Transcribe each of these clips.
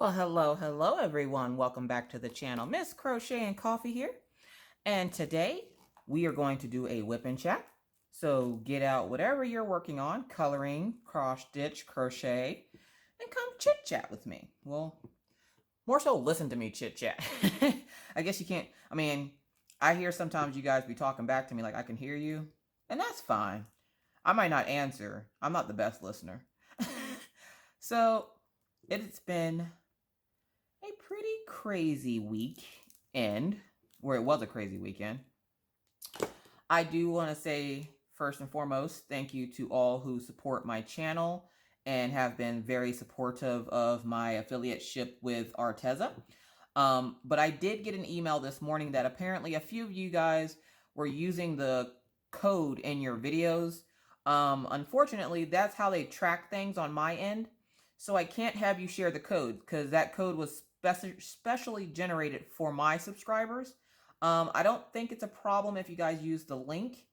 Well, hello everyone. Welcome back to the channel. Miss Crochet and Coffee here. And today we are going to do a whip and chat. So get out whatever you're working on, coloring, cross stitch, crochet, and come chit chat with me. Well, more so listen to me chit chat. I guess you can't, I hear sometimes you guys be talking back to me like I can hear you, and that's fine. I might not answer. I'm not the best listener. So it's been a pretty crazy weekend, where it was a crazy weekend. I do want to say, first and foremost, thank you to all who support my channel and have been very supportive of my affiliateship with Arteza. But I did get an email this morning that apparently a few of you guys were using the code in your videos. Unfortunately, that's how they track things on my end. So I can't have you share the code because that code was specially generated for my subscribers. I don't think it's a problem if you guys use the link,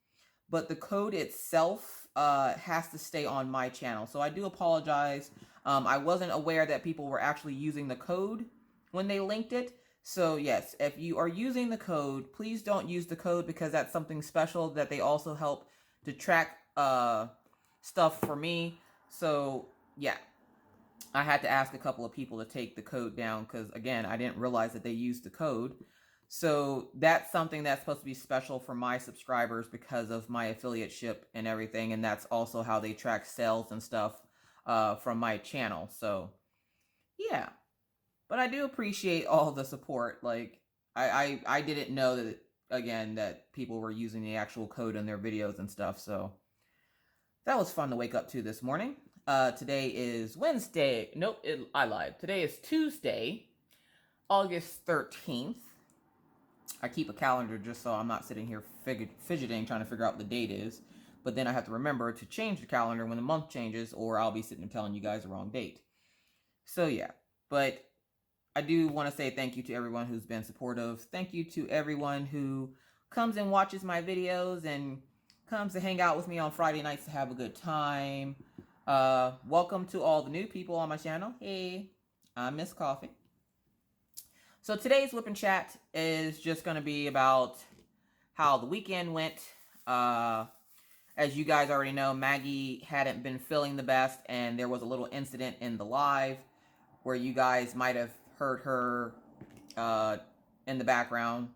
but the code itself has to stay on my channel. So I do apologize. I wasn't aware that people were actually using the code when they linked it. So yes, if you are using the code, please don't use the code because that's something special that they also help to track stuff for me. So yeah, I had to ask a couple of people to take the code down because, again, I didn't realize that they used the code. So that's something that's supposed to be special for my subscribers because of my affiliateship and everything. And that's also how they track sales and stuff from my channel. So yeah, but I do appreciate all the support. Like I didn't know that, again, that people were using the actual code in their videos and stuff. So that was fun to wake up to this morning. Today is Wednesday. Nope, I lied. Today is Tuesday, August 13th. I keep a calendar just so I'm not sitting here fidgeting trying to figure out what the date is. But then I have to remember to change the calendar when the month changes, or I'll be sitting and telling you guys the wrong date. So yeah, but I do want to say thank you to everyone who's been supportive. Thank you to everyone who comes and watches my videos and comes to hang out with me on Friday nights to have a good time. Welcome to all the new people on my channel. Hey, I'm Miss Coffee. So today's whip and chat is just going to be about how the weekend went. As you guys already know, Maggie hadn't been feeling the best, and there was a little incident in the live where you guys might have heard her in the background.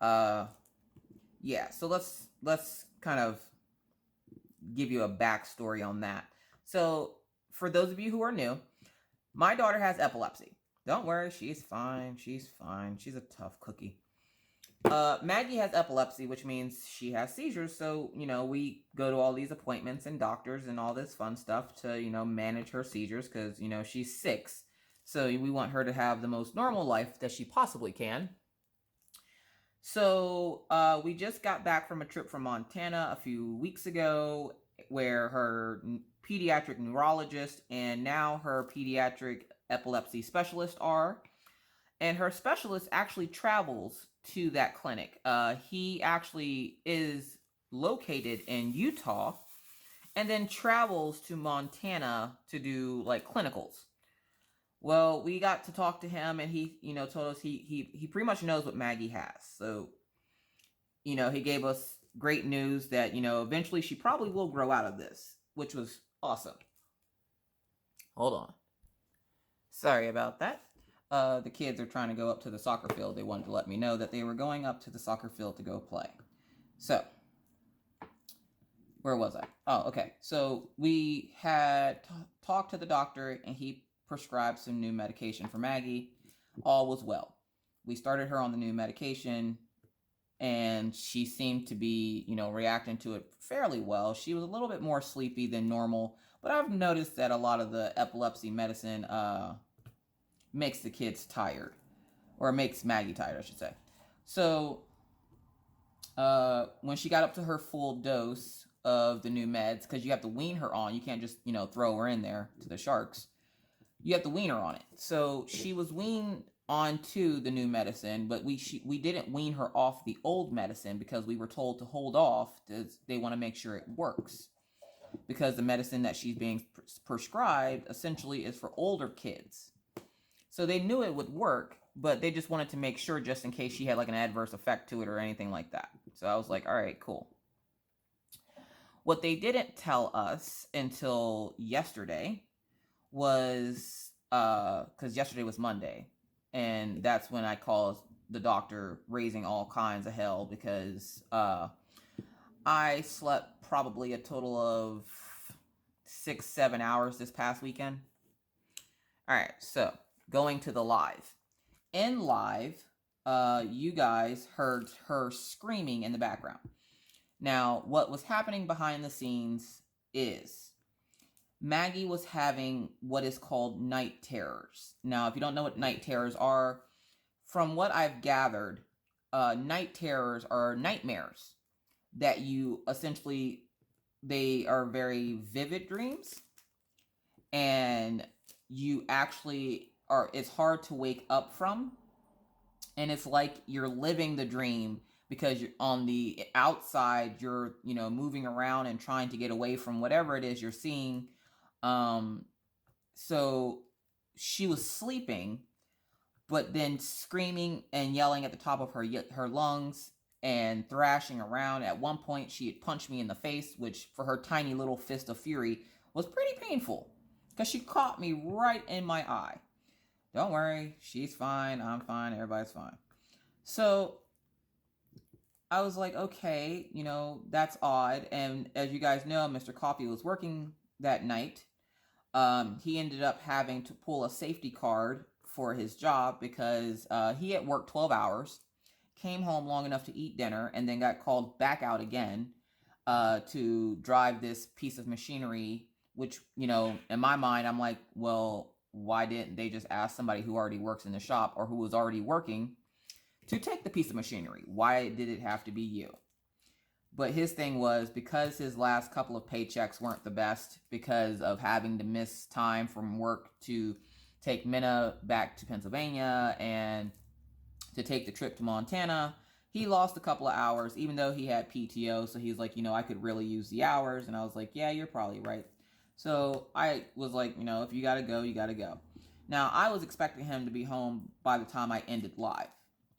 Yeah, so let's kind of give you a backstory on that. So for those of you who are new, my daughter has epilepsy. Don't worry, she's fine. She's fine. She's a tough cookie. Maggie has epilepsy, which means she has seizures. So, we go to all these appointments and doctors and all this fun stuff to, manage her seizures because, she's 6. So we want her to have the most normal life that she possibly can. So we just got back from a trip from Montana a few weeks ago where her pediatric neurologist and now her pediatric epilepsy specialist are. And her specialist actually travels to that clinic. He actually is located in Utah and then travels to Montana to do like clinicals. Well, we got to talk to him and he, told us he pretty much knows what Maggie has. So, he gave us great news that, eventually she probably will grow out of this, which was awesome. Hold on. Sorry about that. The kids are trying to go up to the soccer field. They wanted to let me know that they were going up to the soccer field to go play. So, where was I? Oh, okay. So we had talked to the doctor and he prescribed some new medication for Maggie. All was well. We started her on the new medication and she seemed to be, reacting to it fairly well. She was a little bit more sleepy than normal, but I've noticed that a lot of the epilepsy medicine makes the kids tired, or makes Maggie tired, I should say. So when she got up to her full dose of the new meds, because you have to wean her on, you can't just, throw her in there to the sharks. You have to wean her on it. So she was weaned onto the new medicine, but we didn't wean her off the old medicine because we were told to hold off. They want to make sure it works. Because the medicine that she's being prescribed essentially is for older kids. So they knew it would work, but they just wanted to make sure just in case she had like an adverse effect to it or anything like that. So I was like, all right, cool. What they didn't tell us until yesterday was because yesterday was Monday, and that's when I called the doctor raising all kinds of hell because I slept probably a total of 6-7 hours this past weekend. All right, so going to the live. In live, you guys heard her screaming in the background. Now, what was happening behind the scenes is Maggie was having what is called night terrors. Now, if you don't know what night terrors are, from what I've gathered, night terrors are nightmares that you essentially, they are very vivid dreams, and you actually are, it's hard to wake up from, and it's like you're living the dream because you're on the outside, you're, you know, moving around and trying to get away from whatever it is you're seeing. So she was sleeping, but then screaming and yelling at the top of her lungs and thrashing around. At one point, she had punched me in the face, which for her tiny little fist of fury was pretty painful because she caught me right in my eye. Don't worry, she's fine, I'm fine, everybody's fine. So I was like, okay, you know, that's odd. And as you guys know, Mr. Coffee was working that night. He ended up having to pull a safety card for his job because he had worked 12 hours, came home long enough to eat dinner, and then got called back out again to drive this piece of machinery, which, you know, in my mind, I'm like, well, why didn't they just ask somebody who already works in the shop or who was already working to take the piece of machinery? Why did it have to be you? But his thing was because his last couple of paychecks weren't the best because of having to miss time from work to take Minna back to Pennsylvania and to take the trip to Montana. He lost a couple of hours, even though he had PTO. So he's like, you know, I could really use the hours. And I was like, yeah, you're probably right. So I was like, you know, if you got to go, you got to go. Now, I was expecting him to be home by the time I ended live,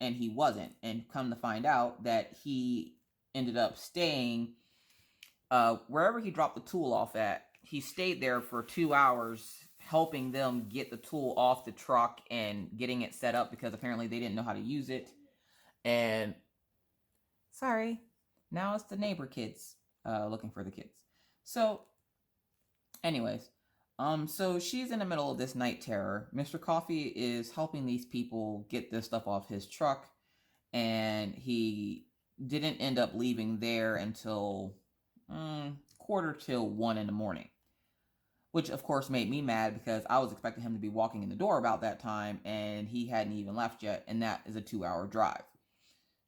and he wasn't. And come to find out that he ended up staying wherever he dropped the tool off at. He stayed there for 2 hours helping them get the tool off the truck and getting it set up because apparently they didn't know how to use it. And sorry, now it's the neighbor kids looking for the kids. So anyways, so she's in the middle of this night terror. Mr. Coffee is helping these people get this stuff off his truck, and he didn't end up leaving there until 1:45 in the morning, which of course made me mad because I was expecting him to be walking in the door about that time, and he hadn't even left yet, and that is a 2-hour drive.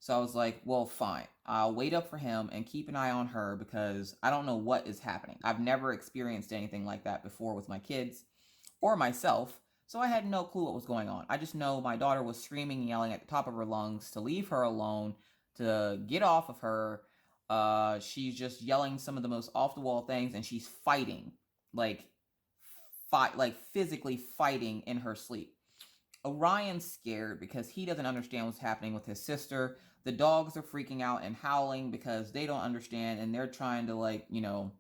So I was like, well, fine. I'll wait up for him and keep an eye on her because I don't know what is happening. I've never experienced anything like that before with my kids or myself, so I had no clue what was going on. I just know my daughter was screaming and yelling at the top of her lungs to leave her alone, to get off of her. She's just yelling some of the most off-the-wall things, and she's fighting, like physically fighting in her sleep. Orion's scared because he doesn't understand what's happening with his sister. The dogs are freaking out and howling because they don't understand, and they're trying to, like, you know,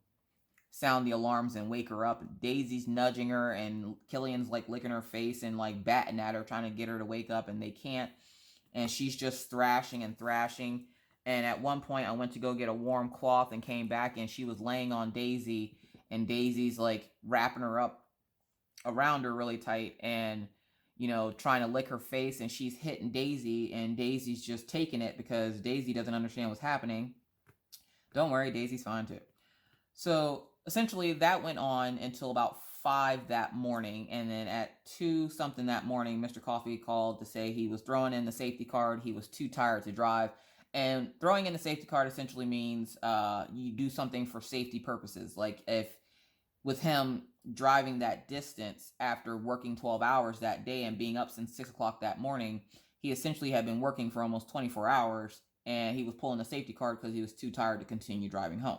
sound the alarms and wake her up. Daisy's nudging her, and Killian's like licking her face and like batting at her, trying to get her to wake up, and they can't. And she's just thrashing and thrashing. And at one point, I went to go get a warm cloth and came back, and she was laying on Daisy, and Daisy's like wrapping her up around her really tight and, you know, trying to lick her face, and she's hitting Daisy, and Daisy's just taking it because Daisy doesn't understand what's happening. Don't worry, Daisy's fine too. So essentially that went on until about 5 that morning, and then at 2 something that morning, Mr. Coffee called to say he was throwing in the safety card. He was too tired to drive. And throwing in the safety card essentially means you do something for safety purposes. Like if with him driving that distance after working 12 hours that day and being up since 6 o'clock that morning, he essentially had been working for almost 24 hours, and he was pulling the safety card because he was too tired to continue driving home.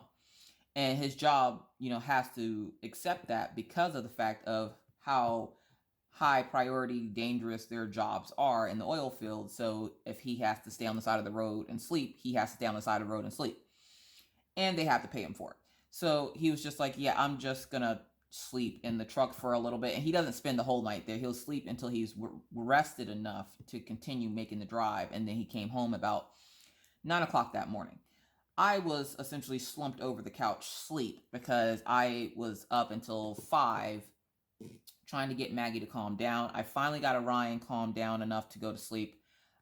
And his job, you know, has to accept that because of the fact of how high priority, dangerous their jobs are in the oil field. So if he has to stay on the side of the road and sleep, he has to stay on the side of the road and sleep. And they have to pay him for it. So he was just like, yeah, I'm just going to sleep in the truck for a little bit. And he doesn't spend the whole night there. He'll sleep until he's rested enough to continue making the drive. And then he came home about 9 o'clock that morning. I was essentially slumped over the couch sleep because I was up until 5 trying to get Maggie to calm down. I finally got Orion calmed down enough to go to sleep.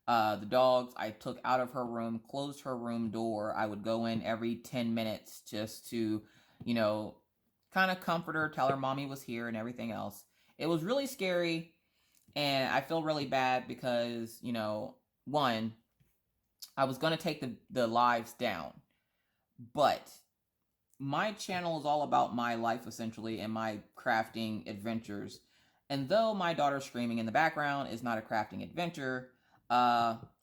The dogs I took out of her room, closed her room door. I would go in every 10 minutes just to, you know, kind of comfort her, tell her mommy was here and everything else. It was really scary, and I feel really bad because, you know, one, I was going to take the lives down, but my channel is all about my life essentially and my crafting adventures. And though my daughter screaming in the background is not a crafting adventure,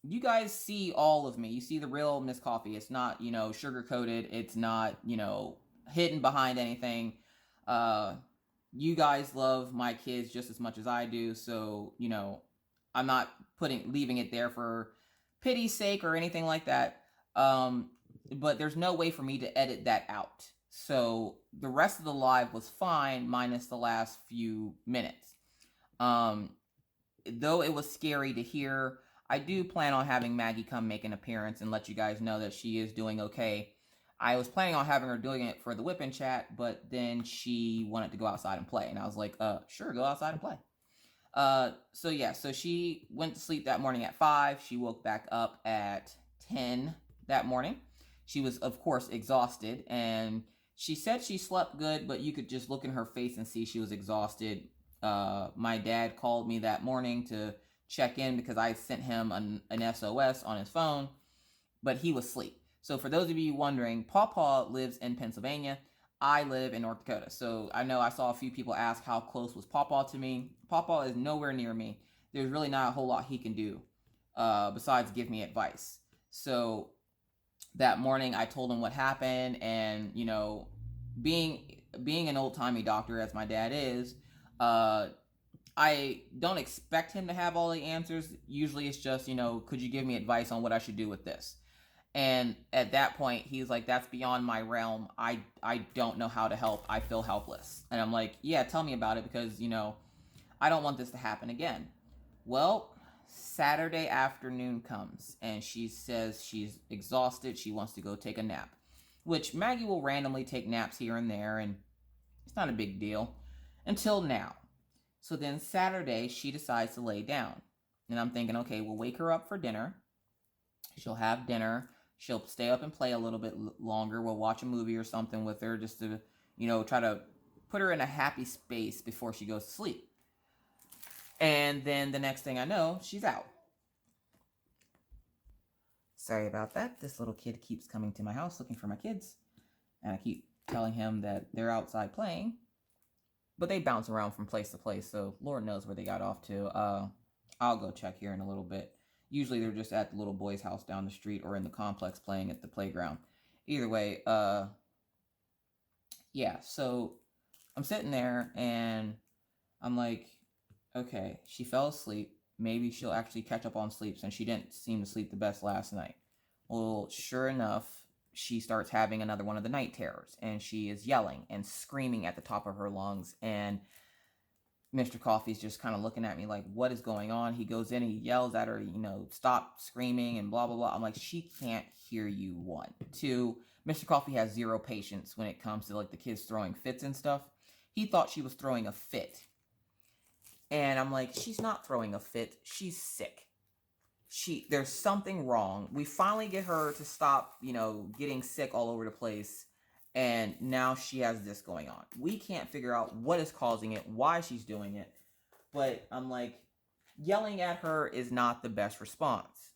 you guys see all of me. You see the real Miss Coffee. It's not, you know, sugar coated. It's not, you know, hidden behind anything. You guys love my kids just as much as I do. So, you know, I'm not leaving it there for pity's sake or anything like that. But there's no way for me to edit that out. So the rest of the live was fine, minus the last few minutes. Though it was scary to hear, I do plan on having Maggie come make an appearance and let you guys know that she is doing okay. I was planning on having her doing it for the WIp and Chat, but then she wanted to go outside and play. And I was like, sure, go outside and play. So yeah, so she went to sleep that morning at 5. She woke back up at 10 that morning. She was, of course, exhausted, and she said she slept good, but you could just look in her face and see she was exhausted. My dad called me that morning to check in because I sent him an SOS on his phone, but he was asleep. So for those of you wondering, Pawpaw lives in Pennsylvania. I live in North Dakota. So I know I saw a few people ask how close was Pawpaw to me. Pawpaw is nowhere near me. There's really not a whole lot he can do besides give me advice. So that morning I told him what happened, and, you know, being an old-timey doctor as my dad is, I don't expect him to have all the answers. Usually it's just, you know, could you give me advice on what I should do with this? And at that point, he's like, that's beyond my realm. I don't know how to help. I feel helpless. And I'm like, yeah, tell me about it because, you know, I don't want this to happen again. Well, Saturday afternoon comes and she says she's exhausted. She wants to go take a nap, which Maggie will randomly take naps here and there, and it's not a big deal until now. So then Saturday, she decides to lay down. And I'm thinking, okay, we'll wake her up for dinner. She'll have dinner. She'll stay up and play a little bit longer. We'll watch a movie or something with her just to, you know, try to put her in a happy space before she goes to sleep. And then the next thing I know, she's out. Sorry about that. This little kid keeps coming to my house looking for my kids. And I keep telling him that they're outside playing. But they bounce around from place to place, so Lord knows where they got off to. I'll go check here in a little bit. Usually they're just at the little boy's house down the street or in the complex playing at the playground. Either way, yeah, so I'm sitting there and I'm like, okay, she fell asleep. Maybe she'll actually catch up on sleep since she didn't seem to sleep the best last night. Well, sure enough, she starts having another one of the night terrors, and she is yelling and screaming at the top of her lungs, and Mr. Coffee's just kind of looking at me like, what is going on? He goes in and he yells at her, you know, stop screaming and blah, blah, blah. I'm like, she can't hear you, 1. 2, Mr. Coffee has 0 patience when it comes to, like, the kids throwing fits and stuff. He thought she was throwing a fit. And I'm like, she's not throwing a fit. She's sick. There's something wrong. We finally get her to stop, you know, getting sick all over the place. And now she has this going on. We can't figure out what is causing it, why she's doing it. But I'm like, yelling at her is not the best response.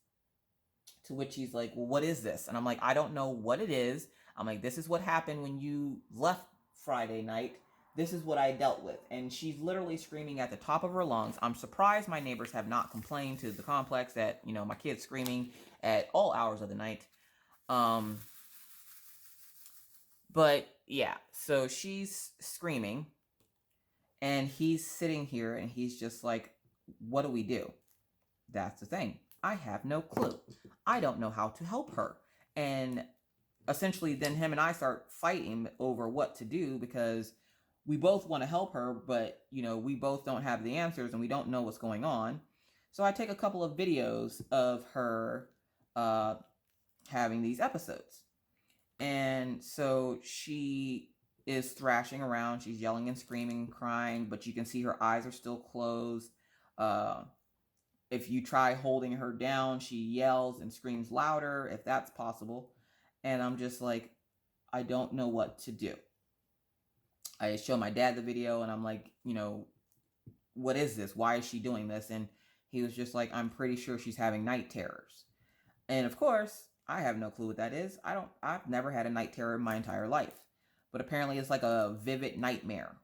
To which he's like, well, what is this? And I'm like, I don't know what it is. I'm like, this is what happened when you left Friday night. This is what I dealt with. And she's literally screaming at the top of her lungs. I'm surprised my neighbors have not complained to the complex that, you know, my kid's screaming at all hours of the night. But yeah, so she's screaming. And he's sitting here and he's just like, what do we do? That's the thing. I have no clue. I don't know how to help her. And essentially then him and I start fighting over what to do because we both want to help her, but we both don't have the answers and we don't know what's going on. So I take a couple of videos of her having these episodes. And so she is thrashing around. She's yelling and screaming and crying, but you can see her eyes are still closed. If you try holding her down, she yells and screams louder, if that's possible. And I'm just like, I don't know what to do. I show my dad the video and I'm like, what is this? Why is she doing this? And he was just like, I'm pretty sure she's having night terrors. And of course, I have no clue what that is. I've never had a night terror in my entire life. But apparently it's like a vivid nightmare.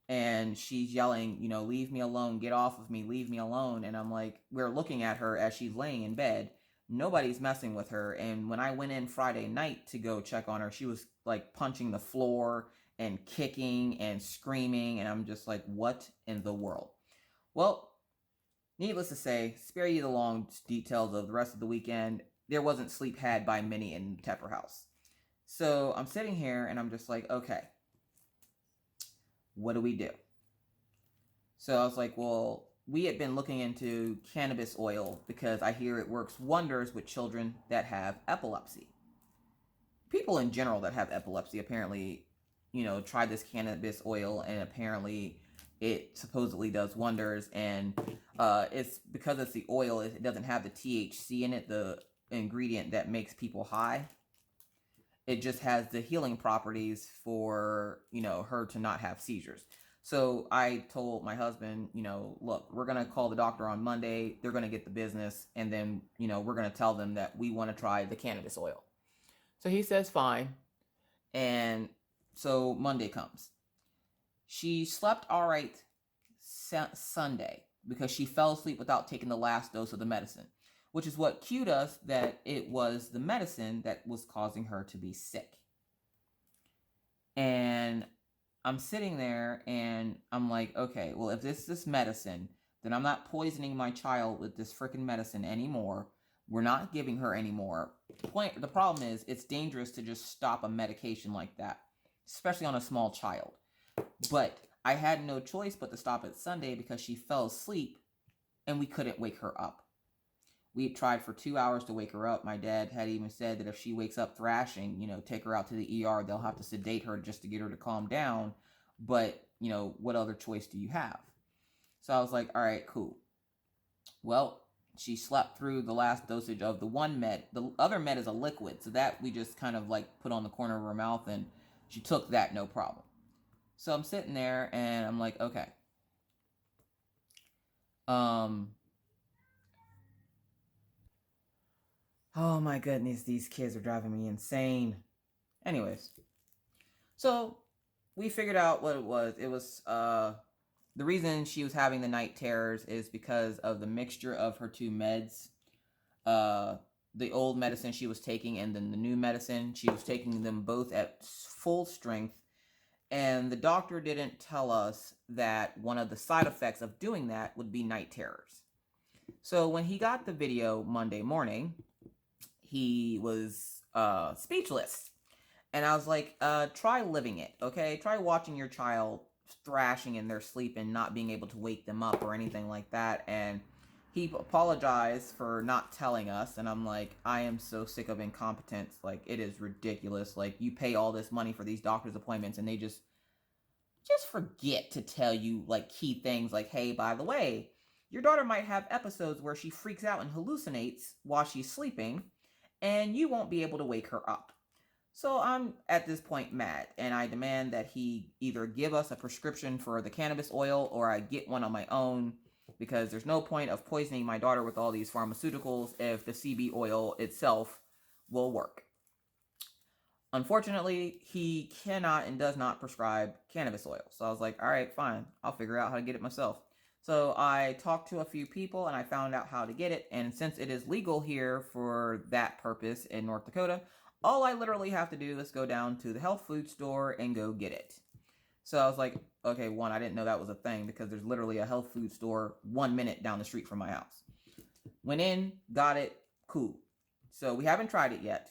And she's yelling, leave me alone, get off of me, leave me alone. And I'm like, we're looking at her as she's laying in bed. Nobody's messing with her. And when I went in Friday night to go check on her, she was like punching the floor and kicking and screaming. And I'm just like, what in the world? Well, needless to say, spare you the long details of the rest of the weekend. There wasn't sleep had by many in Tepper House. So I'm sitting here and I'm just like, okay, what do we do? So I was like, well, we had been looking into cannabis oil because I hear it works wonders with children that have epilepsy. People in general that have epilepsy apparently, try this cannabis oil and apparently it supposedly does wonders. And it's because it's the oil, it doesn't have the THC in it, the ingredient that makes people high. It just has the healing properties for, her to not have seizures. So I told my husband, look, we're going to call the doctor on Monday. They're going to get the business. And then, we're going to tell them that we want to try the cannabis oil. So he says, fine. And so Monday comes. She slept all right Sunday because she fell asleep without taking the last dose of the medicine, which is what cued us that it was the medicine that was causing her to be sick. And I'm sitting there and I'm like, okay, well, if this is medicine, then I'm not poisoning my child with this freaking medicine anymore. We're not giving her anymore. The problem is it's dangerous to just stop a medication like that, especially on a small child. But I had no choice but to stop it Sunday because she fell asleep and we couldn't wake her up. We tried for 2 hours to wake her up. My dad had even said that if she wakes up thrashing, take her out to the ER. They'll have to sedate her just to get her to calm down. But, what other choice do you have? So I was like, all right, cool. Well, she slept through the last dosage of the one med. The other med is a liquid. So that we just kind of like put on the corner of her mouth and she took that no problem. So I'm sitting there and I'm like, okay. Oh my goodness, these kids are driving me insane. Anyways, so we figured out what it was. It was, the reason she was having the night terrors is because of the mixture of her two meds. The old medicine she was taking and then the new medicine. She was taking them both at full strength. And the doctor didn't tell us that one of the side effects of doing that would be night terrors. So when he got the video Monday morning, he was speechless. And I was like, try living it, okay? Try watching your child thrashing in their sleep and not being able to wake them up or anything like that. And he apologized for not telling us. And I'm like, I am so sick of incompetence. Like, it is ridiculous. Like, you pay all this money for these doctor's appointments and they just forget to tell you, like, key things like, hey, by the way, your daughter might have episodes where she freaks out and hallucinates while she's sleeping and you won't be able to wake her up. So I'm at this point mad and I demand that he either give us a prescription for the cannabis oil or I get one on my own, because there's no point of poisoning my daughter with all these pharmaceuticals if the CB oil itself will work. Unfortunately, he cannot and does not prescribe cannabis oil. So I was like, all right, fine. I'll figure out how to get it myself. So I talked to a few people and I found out how to get it. And since it is legal here for that purpose in North Dakota, all I literally have to do is go down to the health food store and go get it. So I was like, okay, one, I didn't know that was a thing because there's literally a health food store 1 minute down the street from my house. Went in, got it, cool. So we haven't tried it yet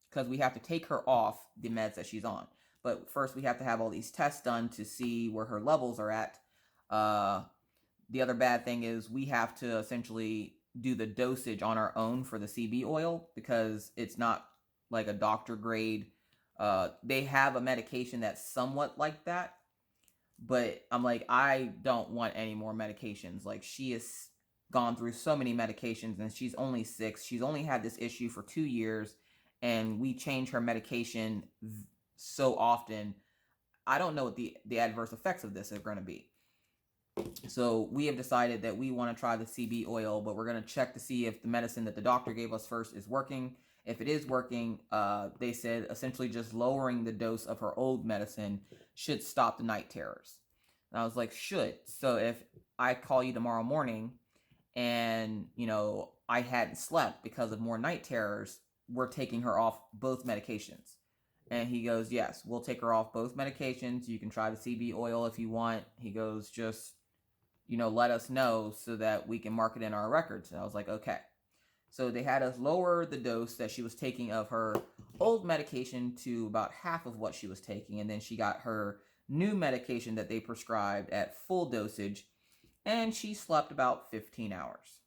because we have to take her off the meds that she's on. But first we have to have all these tests done to see where her levels are at. The other bad thing is we have to essentially do the dosage on our own for the CB oil because it's not like a doctor grade. They have a medication that's somewhat like that, but I'm like, I don't want any more medications. Like, she has gone through so many medications and she's only 6. She's only had this issue for 2 years and we change her medication so often. I don't know what the adverse effects of this are going to be. So we have decided that we want to try the CB oil, but we're going to check to see if the medicine that the doctor gave us first is working. If it is working, they said essentially just lowering the dose of her old medicine should stop the night terrors. And I was like, should. So if I call you tomorrow morning and, you know, I hadn't slept because of more night terrors, we're taking her off both medications. And he goes, yes, we'll take her off both medications. You can try the CB oil if you want. He goes, just, you know, let us know so that we can mark it in our records. And I was like, okay. So they had us lower the dose that she was taking of her old medication to about half of what she was taking. And then she got her new medication that they prescribed at full dosage. And she slept about 15 hours.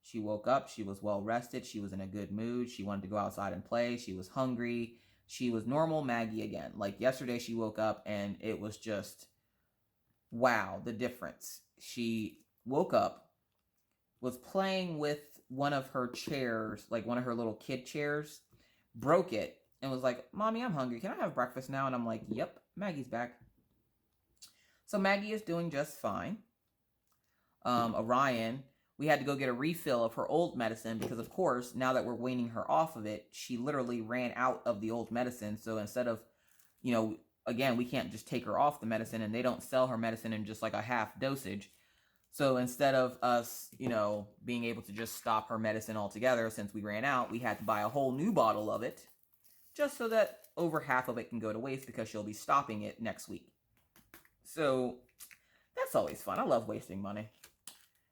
She woke up. She was well rested. She was in a good mood. She wanted to go outside and play. She was hungry. She was normal Maggie again. Like yesterday she woke up and it was just, wow, the difference. She woke up, was playing with one of her chairs, like one of her little kid chairs, broke it, and was like, Mommy, I'm hungry. Can I have breakfast now? And I'm like, yep, Maggie's back. So Maggie is doing just fine. Orion, we had to go get a refill of her old medicine because, of course, now that we're weaning her off of it, she literally ran out of the old medicine. So instead of, you know, again, we can't just take her off the medicine, and they don't sell her medicine in just like a half dosage. So instead of us, you know, being able to just stop her medicine altogether since we ran out, we had to buy a whole new bottle of it just so that over half of it can go to waste because she'll be stopping it next week. So that's always fun. I love wasting money.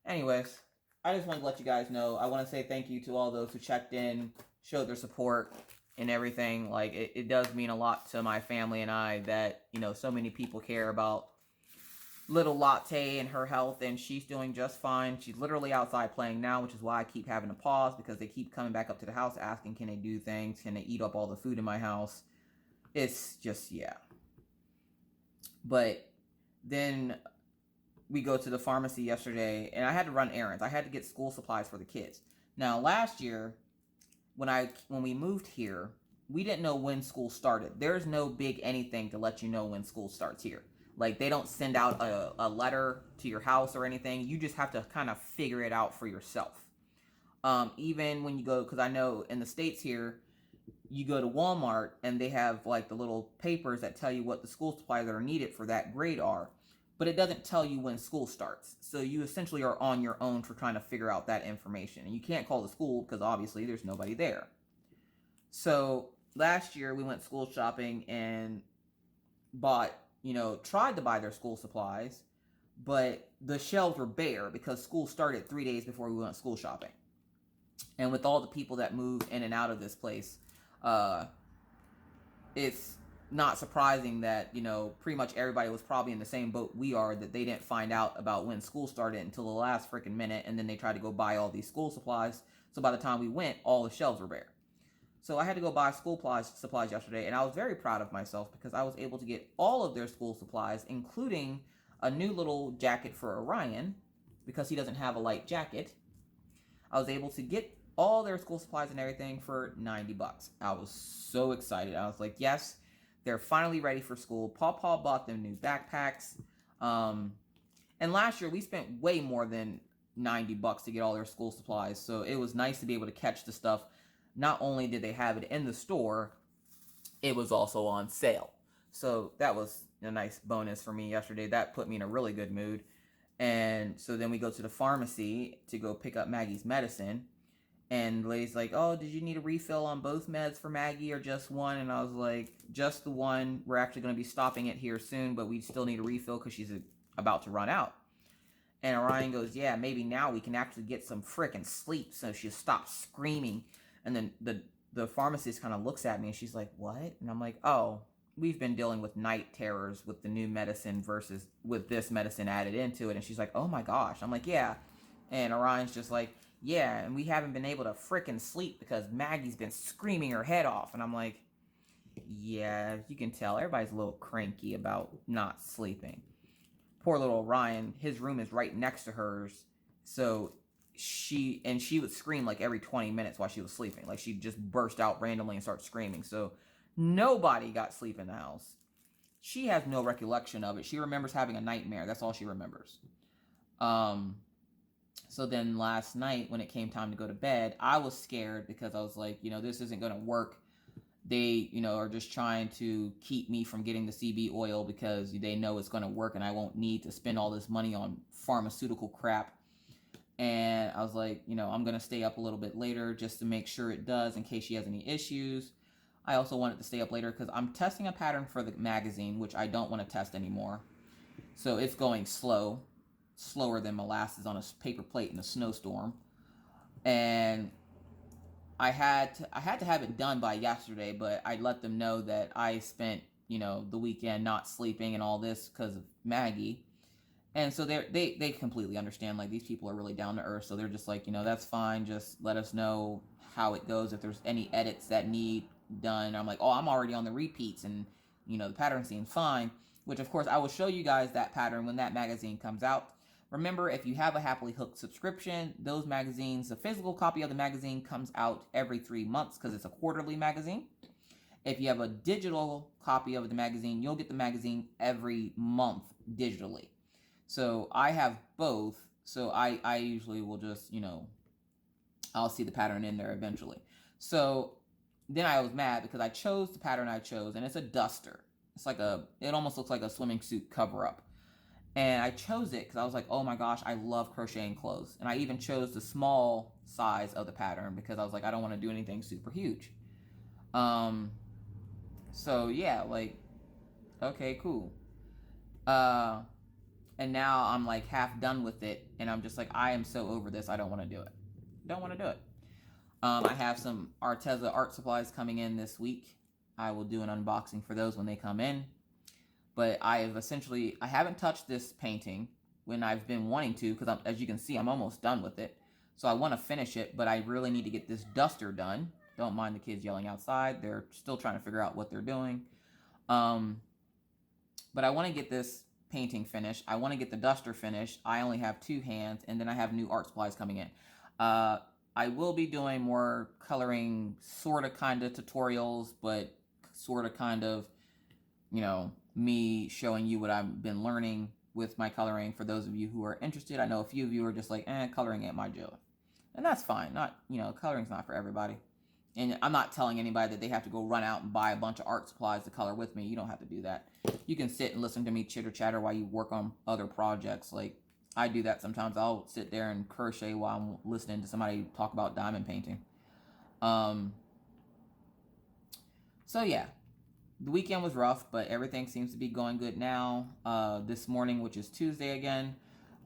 Anyways, I just wanted to let you guys know. I want to say thank you to all those who checked in, showed their support and everything. Like, it does mean a lot to my family and I that, you know, so many people care about little Latte and her health, and she's doing just fine. She's literally outside playing now, which is why I keep having to pause because they keep coming back up to the house asking, can they do things? Can they eat up all the food in my house? It's just, yeah. But then we go to the pharmacy yesterday, and I had to run errands. I had to get school supplies for the kids. Now, last year, when we moved here, we didn't know when school started. There's no big anything to let you know when school starts here. Like, they don't send out a letter to your house or anything. You just have to kind of figure it out for yourself. Even when you go, because I know in the States here, you go to Walmart, and they have, like, the little papers that tell you what the school supplies that are needed for that grade are. But it doesn't tell you when school starts. So you essentially are on your own for trying to figure out that information. And you can't call the school because obviously there's nobody there. So last year we went school shopping and bought, you know, tried to buy their school supplies, but the shelves were bare because school started 3 days before we went school shopping. And with all the people that move in and out of this place, it's not surprising that, you know, pretty much everybody was probably in the same boat we are, that they didn't find out about when school started until the last freaking minute, and then they tried to go buy all these school supplies. So by the time we went, all the shelves were bare. So I had to go buy school supplies yesterday, and I was very proud of myself because I was able to get all of their school supplies, including a new little jacket for Orion because he doesn't have a light jacket. I was able to get all their school supplies and everything for $90. I was so excited. I was like, yes, they're finally ready for school. Paw bought them new backpacks. And last year we spent way more than $90 to get all their school supplies. So it was nice to be able to catch the stuff. Not only did they have it in the store, it was also on sale. So that was a nice bonus for me yesterday. That put me in a really good mood. And so then we go to the pharmacy to go pick up Maggie's medicine. And the lady's like, oh, did you need a refill on both meds for Maggie or just one? And I was like, just the one. We're actually going to be stopping it here soon, but we still need a refill because she's about to run out. And Orion goes, yeah, maybe now we can actually get some frickin' sleep so she'll stop screaming. And then the pharmacist kind of looks at me and she's like, what? And I'm like, oh, we've been dealing with night terrors with the new medicine versus with this medicine added into it. And she's like, oh my gosh. I'm like, yeah. And Orion's just like, yeah, and we haven't been able to frickin' sleep because Maggie's been screaming her head off. And I'm like, yeah, you can tell everybody's a little cranky about not sleeping. Poor little Orion, his room is right next to hers. So she would scream like every 20 minutes while she was sleeping. Like she'd just burst out randomly and start screaming. So nobody got sleep in the house. She has no recollection of it. She remembers having a nightmare. That's all she remembers. So then last night when it came time to go to bed, I was scared because I was like, this isn't going to work. They, are just trying to keep me from getting the CB oil because they know it's going to work and I won't need to spend all this money on pharmaceutical crap. And I was like, I'm going to stay up a little bit later just to make sure it does in case she has any issues. I also wanted to stay up later because I'm testing a pattern for the magazine, which I don't want to test anymore. So it's going slower than molasses on a paper plate in a snowstorm. And I had to have it done by yesterday, but I let them know that I spent, the weekend not sleeping and all this because of Maggie. And so they completely understand, like, these people are really down to earth. So they're just like, that's fine. Just let us know how it goes. If there's any edits that need done. I'm like, oh, I'm already on the repeats and, the pattern seems fine, which of course I will show you guys that pattern when that magazine comes out. Remember, if you have a Happily Hooked subscription, those magazines, the physical copy of the magazine comes out every 3 months because it's a quarterly magazine. If you have a digital copy of the magazine, you'll get the magazine every month digitally. So I have both. So I usually will just, I'll see the pattern in there eventually. So then I was mad because I chose the pattern I chose, and it's a duster. It's like it almost looks like a swimming suit cover-up. And I chose it because I was like, oh my gosh, I love crocheting clothes. And I even chose the small size of the pattern because I was like, I don't want to do anything super huge. So yeah, like, okay, cool. And now I'm like half done with it. And I'm just like, I am so over this. I don't want to do it. Don't want to do it. I have some Arteza art supplies coming in this week. I will do an unboxing for those when they come in. But I haven't touched this painting when I've been wanting to because, as you can see, I'm almost done with it. So I want to finish it, but I really need to get this duster done. Don't mind the kids yelling outside. They're still trying to figure out what they're doing. But I want to get this painting finished. I want to get the duster finished. I only have 2 hands, and then I have new art supplies coming in. I will be doing more coloring sort of kind of tutorials, but sort of kind of, me showing you what I've been learning with my coloring for those of you who are interested. I know a few of you are just like, coloring ain't my job. And that's fine. Coloring's not for everybody. And I'm not telling anybody that they have to go run out and buy a bunch of art supplies to color with me. You don't have to do that. You can sit and listen to me chitter chatter while you work on other projects. Like, I do that sometimes. I'll sit there and crochet while I'm listening to somebody talk about diamond painting. So yeah. The weekend was rough, but everything seems to be going good now. This morning, which is Tuesday again,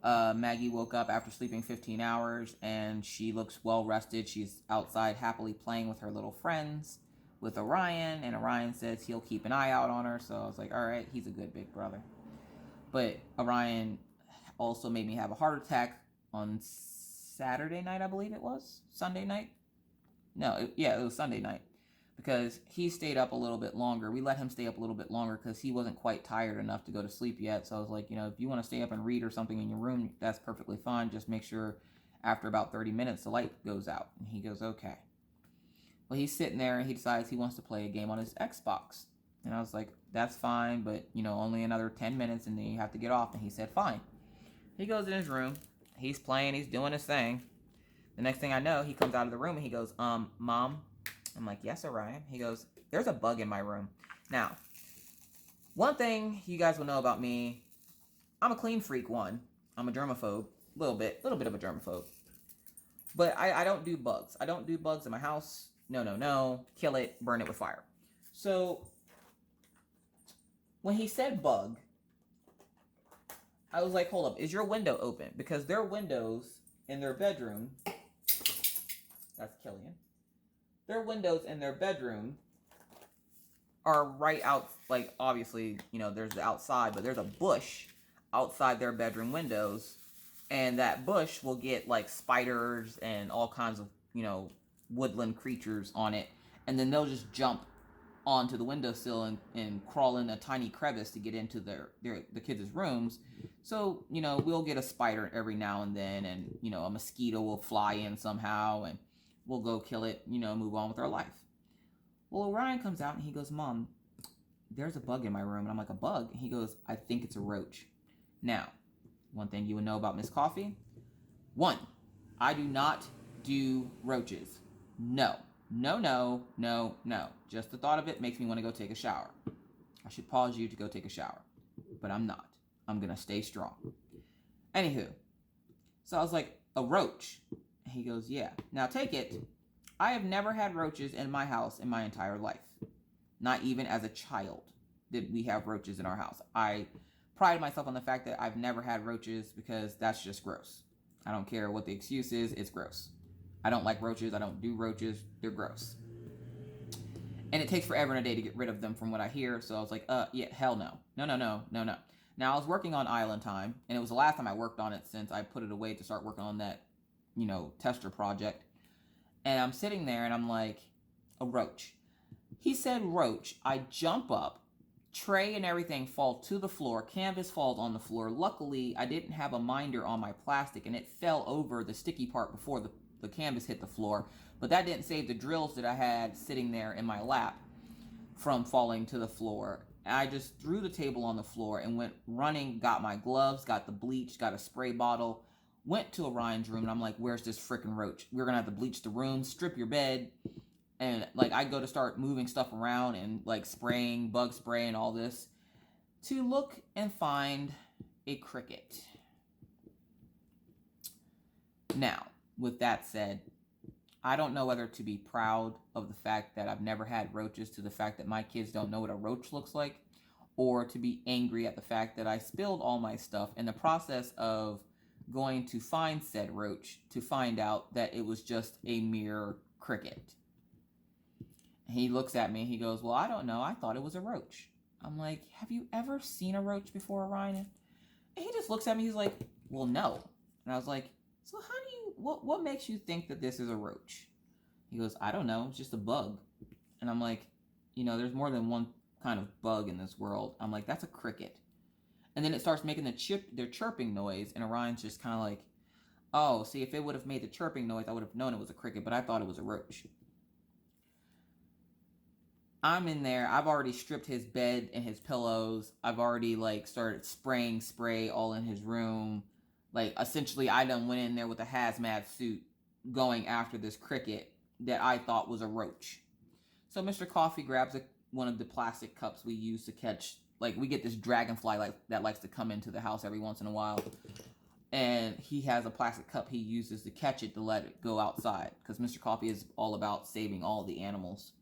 Maggie woke up after sleeping 15 hours, and she looks well rested. She's outside happily playing with her little friends, with Orion, and Orion says he'll keep an eye out on her, so I was like, all right, he's a good big brother. But Orion also made me have a heart attack on Saturday night, I believe it was? Sunday night? No, it was Sunday night. Because he stayed up a little bit longer. We let him stay up a little bit longer because he wasn't quite tired enough to go to sleep yet. So I was like, if you want to stay up and read or something in your room, that's perfectly fine. Just make sure after about 30 minutes the light goes out. And he goes, okay. Well, he's sitting there and he decides he wants to play a game on his Xbox. And I was like, that's fine, but, only another 10 minutes and then you have to get off. And he said, fine. He goes in his room. He's playing. He's doing his thing. The next thing I know, he comes out of the room and he goes, Mom. I'm like, yes, Orion. He goes, there's a bug in my room. Now, one thing you guys will know about me, I'm a clean freak, one. I'm a germaphobe. A little bit of a germaphobe. But I don't do bugs. I don't do bugs in my house. No, no, no. Kill it, burn it with fire. So when he said bug, I was like, hold up, is your window open? Because their windows in their bedroom, that's Killian, their windows in their bedroom are right out, like, obviously, you know, there's the outside, but there's a bush outside their bedroom windows, and that bush will get, like, spiders and all kinds of, you know, woodland creatures on it, and then they'll just jump onto the windowsill and crawl in a tiny crevice to get into the kids' rooms. So, you know, we'll get a spider every now and then, and, you know, a mosquito will fly in somehow, and we'll go kill it, you know, move on with our life. Well, Orion comes out and he goes, Mom, there's a bug in my room. And I'm like, a bug? And he goes, I think it's a roach. Now, one thing you would know about Miss Coffee. 1, I do not do roaches. No. No, no, no, no. Just the thought of it makes me want to go take a shower. I should pause you to go take a shower. But I'm not. I'm going to stay strong. Anywho. So I was like, a roach? And he goes, yeah. Now take it. I have never had roaches in my house in my entire life. Not even as a child did we have roaches in our house. I pride myself on the fact that I've never had roaches because that's just gross. I don't care what the excuse is, it's gross. I don't like roaches, I don't do roaches, they're gross. And it takes forever and a day to get rid of them from what I hear, so I was like, yeah, hell no. No, no, no, no, no. Now, I was working on Island Time, and it was the last time I worked on it since I put it away to start working on that, you know, tester project. And I'm sitting there and I'm like, a roach. He said roach. I jump up, tray and everything fall to the floor, canvas falls on the floor. Luckily, I didn't have a minder on my plastic and it fell over the sticky part before the canvas hit the floor. But that didn't save the drills that I had sitting there in my lap from falling to the floor. I just threw the table on the floor and went running, got my gloves, got the bleach, got a spray bottle, went to Orion's room, and I'm like, where's this freaking roach? We're going to have to bleach the room, strip your bed. And, like, I go to start moving stuff around and, like, spraying, bug spray and all this to look and find a cricket. Now, with that said, I don't know whether to be proud of the fact that I've never had roaches to the fact that my kids don't know what a roach looks like, or to be angry at the fact that I spilled all my stuff in the process of going to find said roach to find out that it was just a mere cricket. He looks at me and he goes, well, I don't know. I thought it was a roach. I'm like, have you ever seen a roach before, Orion? And he just looks at me. He's like, well, no. And I was like, so how do you, what makes you think that this is a roach? He goes, I don't know. It's just a bug. And I'm like, you know, there's more than one kind of bug in this world. I'm like, that's a cricket. And then it starts making their chirping noise, and Orion's just kind of like, oh, see, if it would have made the chirping noise, I would have known it was a cricket, but I thought it was a roach. I'm in there. I've already stripped his bed and his pillows. I've already, like, started spraying spray all in his room. Like, essentially, I done went in there with a hazmat suit going after this cricket that I thought was a roach. So Mr. Coffee grabs one of the plastic cups we use to catch. Like, we get this dragonfly that likes to come into the house every once in a while. And he has a plastic cup he uses to catch it to let it go outside. Because Mr. Coffee is all about saving all the animals.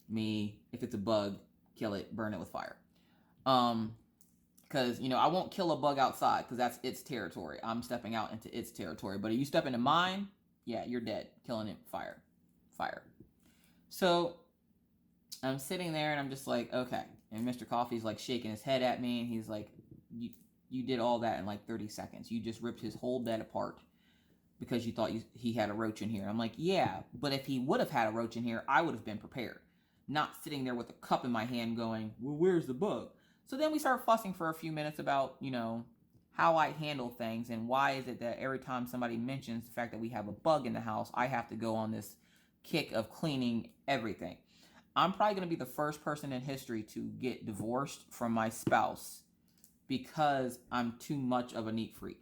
Me, if it's a bug, kill it, burn it with fire. Because, you know, I won't kill a bug outside because that's its territory. I'm stepping out into its territory. But if you step into mine, yeah, you're dead. Killing it, fire. Fire. So I'm sitting there and I'm just like, okay. And Mr. Coffee's like shaking his head at me, and he's like, you did all that in like 30 seconds. You just ripped his whole bed apart because you thought he had a roach in here. And I'm like, yeah, but if he would have had a roach in here, I would have been prepared. Not sitting there with a cup in my hand going, well, where's the bug? So then we start fussing for a few minutes about, you know, how I handle things, and why is it that every time somebody mentions the fact that we have a bug in the house, I have to go on this kick of cleaning everything. I'm probably going to be the first person in history to get divorced from my spouse because I'm too much of a neat freak.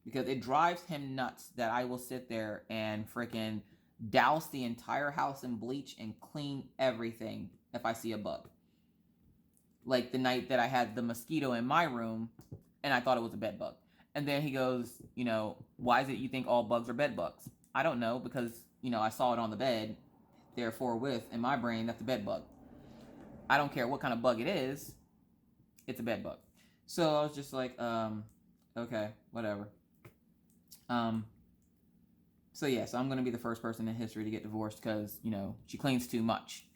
Because it drives him nuts that I will sit there and freaking douse the entire house in bleach and clean everything if I see a bug. Like the night that I had the mosquito in my room and I thought it was a bed bug. And then he goes, you know, why is it you think all bugs are bed bugs? I don't know, because, you know, I saw it on the bed. Therefore, with, in my brain, that's a bed bug. I don't care what kind of bug it is. It's a bed bug. So I was just like, okay, whatever. So yeah, so I'm going to be the first person in history to get divorced because, you know, she cleans too much.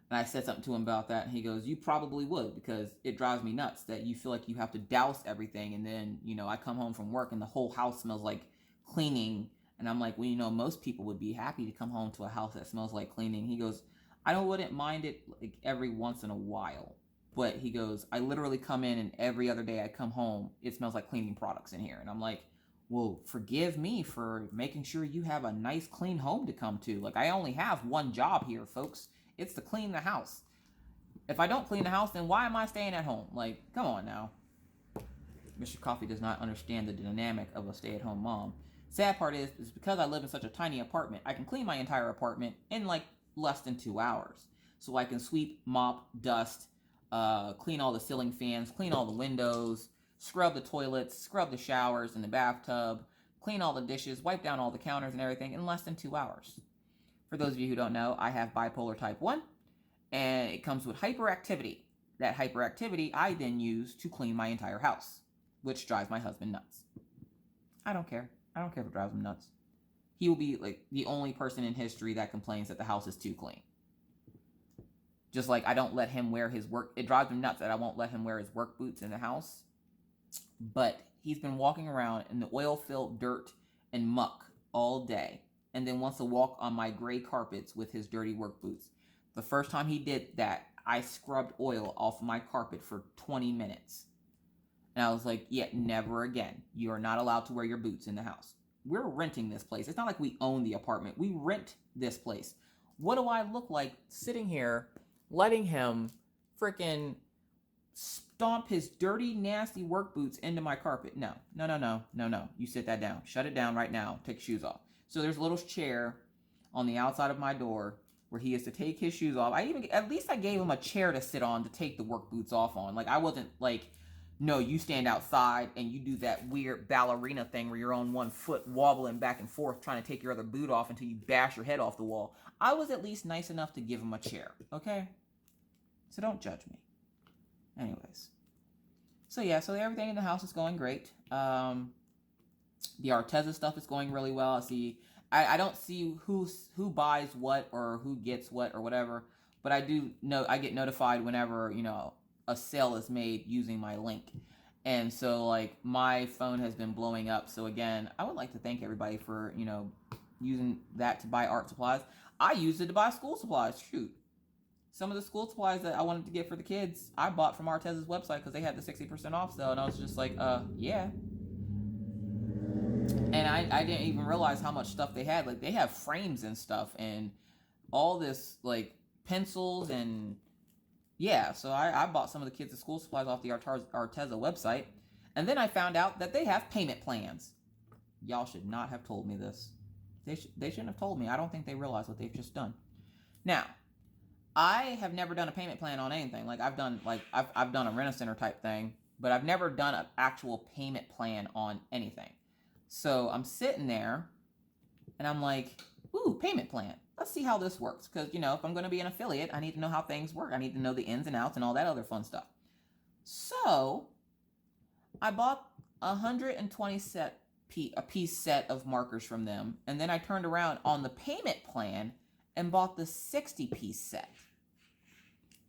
And I said something to him about that, and he goes, you probably would, because it drives me nuts that you feel like you have to douse everything, and then, you know, I come home from work and the whole house smells like cleaning, and I'm like, well, you know, most people would be happy to come home to a house that smells like cleaning. He goes, I wouldn't mind it like every once in a while, but he goes, I literally come in and every other day I come home, it smells like cleaning products in here. And I'm like, well, forgive me for making sure you have a nice clean home to come to. Like, I only have one job here, folks. It's to clean the house. If I don't clean the house, then why am I staying at home? Like, come on now. Mr. Coffee does not understand the dynamic of a stay-at-home mom. Sad part is because I live in such a tiny apartment, I can clean my entire apartment in like less than 2 hours. So I can sweep, mop, dust, clean all the ceiling fans, clean all the windows, scrub the toilets, scrub the showers and the bathtub, clean all the dishes, wipe down all the counters and everything in less than 2 hours. For those of you who don't know, I have bipolar type 1, and it comes with hyperactivity. That hyperactivity I then use to clean my entire house, which drives my husband nuts. I don't care. I don't care if it drives him nuts. He will be like the only person in history that complains that the house is too clean. Just like I don't let him wear his work. It drives him nuts that I won't let him wear his work boots in the house. But he's been walking around in the oil-filled dirt and muck all day, and then wants to walk on my gray carpets with his dirty work boots. The first time he did that, I scrubbed oil off my carpet for 20 minutes. And I was like, yeah, never again. You are not allowed to wear your boots in the house. We're renting this place. It's not like we own the apartment. We rent this place. What do I look like sitting here letting him freaking stomp his dirty, nasty work boots into my carpet? No. You sit that down. Shut it down right now. Take your shoes off. So there's a little chair on the outside of my door where he is to take his shoes off. At least I gave him a chair to sit on to take the work boots off on. Like, I wasn't like, no, you stand outside and you do that weird ballerina thing where you're on one foot wobbling back and forth trying to take your other boot off until you bash your head off the wall. I was at least nice enough to give him a chair, okay? So don't judge me. Anyways. So yeah, so everything in the house is going great. The Arteza stuff is going really well. I don't see who buys what or who gets what or whatever, but I do know I get notified whenever, you know, a sale is made using my link. And so like my phone has been blowing up. So again, I would like to thank everybody for, you know, using that to buy art supplies. I used it to buy school supplies. Shoot. Some of the school supplies that I wanted to get for the kids, I bought from Arteza's website because they had the 60% off sale. And I was just like, yeah. And I didn't even realize how much stuff they had. Like, they have frames and stuff and all this, like, pencils and, yeah. So I bought some of the kids' school supplies off the Arteza website. And then I found out that they have payment plans. Y'all should not have told me this. They shouldn't have told me. I don't think they realize what they've just done. Now, I have never done a payment plan on anything. Like, I've done a Rent-A-Center type thing, but I've never done an actual payment plan on anything. So I'm sitting there and I'm like, ooh, payment plan. Let's see how this works. Because, you know, if I'm going to be an affiliate, I need to know how things work. I need to know the ins and outs and all that other fun stuff. So I bought 120 a piece set of markers from them. And then I turned around on the payment plan and bought the 60-piece set.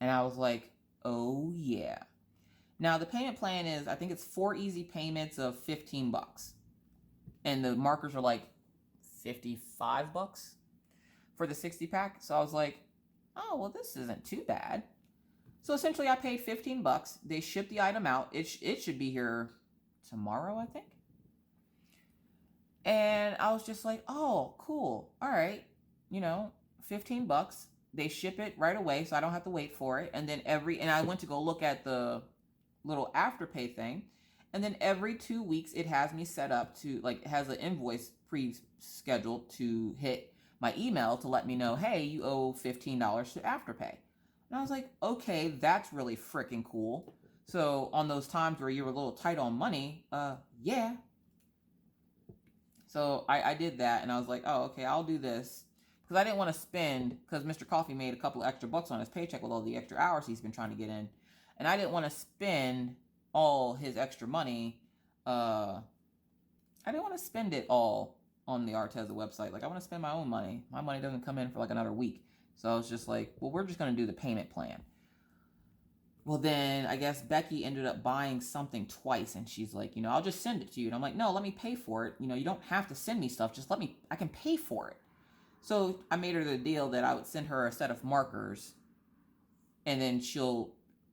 And I was like, oh yeah. Now the payment plan is, I think it's 4 easy payments of $15. And the markers are like $55 for the 60-pack. So I was like, oh, well, this isn't too bad. So essentially I paid $15. They shipped the item out. It should be here tomorrow, I think. And I was just like, oh, cool. All right. You know, $15. They ship it right away, so I don't have to wait for it. And then and I went to go look at the little Afterpay thing. And then every 2 weeks, it has me set up to, like, it has an invoice pre-scheduled to hit my email to let me know, hey, you owe $15 to Afterpay. And I was like, okay, that's really freaking cool. So on those times where you were a little tight on money, yeah. So I did that, and I was like, oh, okay, I'll do this. Because I didn't want to spend, because Mr. Coffee made a couple extra bucks on his paycheck with all the extra hours he's been trying to get in. And I didn't want to spend all his extra money. I didn't want to spend it all on the Arteza website. Like, I want to spend my own money. My money doesn't come in for like another week. So I was just like, well, we're just going to do the payment plan. Well, then I guess Becky ended up buying something twice, and she's like, you know, I'll just send it to you. And I'm like, no, let me pay for it. You know, you don't have to send me stuff. Just I can pay for it. So I made her the deal that I would send her a set of markers, and then she'll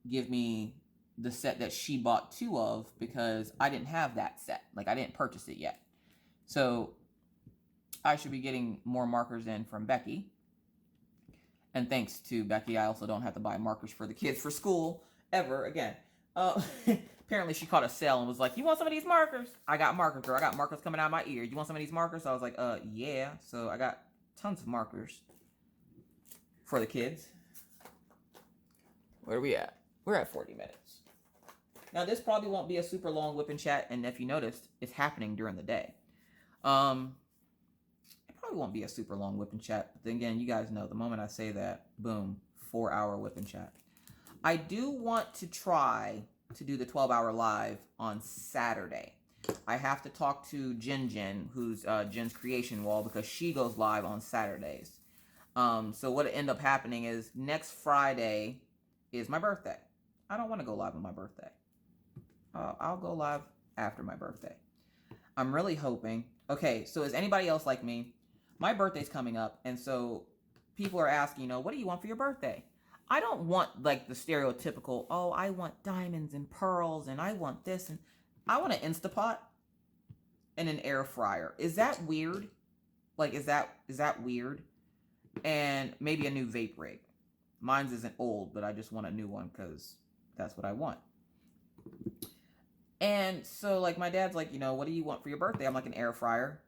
give me the set that she bought 2 of, because I didn't have that set. Like, I didn't purchase it yet. So I should be getting more markers in from Becky. And thanks to Becky, I also don't have to buy markers for the kids for school ever again. Apparently she caught a sale and was like, you want some of these markers? I got markers, girl. I got markers coming out of my ear. You want some of these markers? So I was like, yeah. So I got tons of markers for the kids. Where are we at? We're at 40 minutes. Now, this probably won't be a super long whip and chat, and if you noticed, it's happening during the day. It probably won't be a super long whip and chat, but then again, you guys know, the moment I say that, boom, 4-hour whip and chat. I do want to try to do the 12-hour live on Saturday. I have to talk to Jen, who's Jen's Creation Wall, because she goes live on Saturdays. So what ended up happening is next Friday is my birthday. I don't want to go live on my birthday. I'll go live after my birthday. I'm really hoping. Okay, so is anybody else like me? My birthday's coming up, and so people are asking, you know, what do you want for your birthday? I don't want like the stereotypical, oh, I want diamonds and pearls, and I want this, and I want an Instapot and an air fryer. Is that weird? Like, is that weird? And maybe a new vape rig. Mine's isn't old, but I just want a new one because that's what I want. And so, like, my dad's like, you know, what do you want for your birthday? I'm like, an air fryer.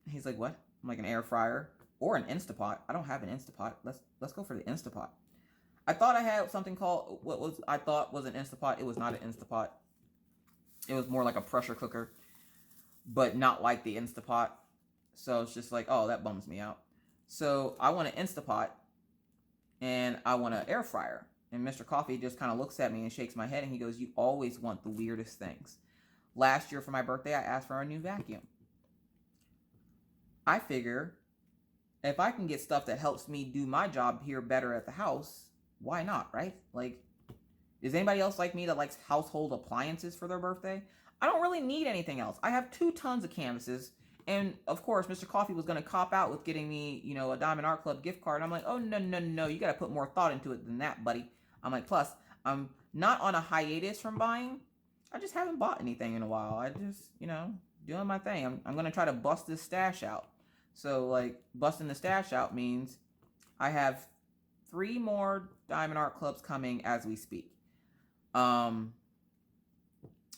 He's like, what? I'm like, an air fryer or an Instapot. I don't have an Instapot. Let's go for the Instapot. I thought I had something called I thought was an Instapot. It was not an Instapot. It was more like a pressure cooker, but not like the Instapot. So it's just like, oh, that bums me out. So I want an Instapot and I want an air fryer. And Mr. Coffee just kind of looks at me and shakes my head, and he goes, you always want the weirdest things. Last year for my birthday, I asked for a new vacuum. I figure if I can get stuff that helps me do my job here better at the house, why not, right? Like, is anybody else like me that likes household appliances for their birthday? I don't really need anything else. I have 2 tons of canvases. And of course, Mr. Coffee was going to cop out with getting me, you know, a Diamond Art Club gift card. I'm like, oh, no. You got to put more thought into it than that, buddy. I'm like, plus, I'm not on a hiatus from buying. I just haven't bought anything in a while. I just, you know, doing my thing. I'm going to try to bust this stash out. So, like, busting the stash out means I have 3 more Diamond Art Clubs coming as we speak. I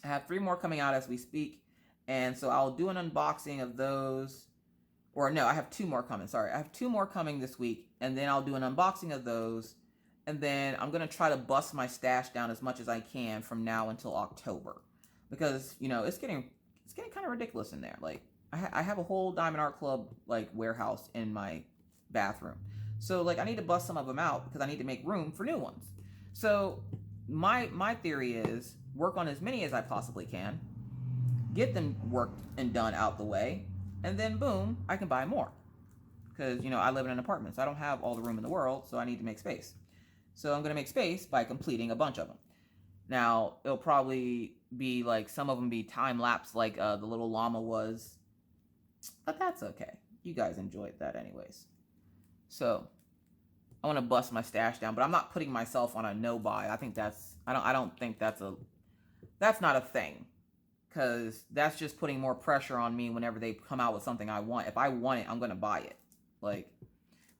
have 3 more coming out as we speak. And so I'll do an unboxing of those. Or no, I have 2 more coming. Sorry, I have 2 more coming this week. And then I'll do an unboxing of those. And then I'm going to try to bust my stash down as much as I can from now until October. Because, you know, it's getting kind of ridiculous in there. Like, I have a whole Diamond Art Club, like, warehouse in my bathroom. So, like, I need to bust some of them out because I need to make room for new ones. So, my theory is work on as many as I possibly can, get them worked and done out the way, and then, boom, I can buy more. Because, you know, I live in an apartment, so I don't have all the room in the world, so I need to make space. So I'm going to make space by completing a bunch of them. Now, it'll probably be like, some of them be time-lapse like the little llama was. But that's okay. You guys enjoyed that anyways. So, I want to bust my stash down, but I'm not putting myself on a no-buy. I think I don't think that's not a thing. Because that's just putting more pressure on me whenever they come out with something I want. If I want it, I'm going to buy it. Like,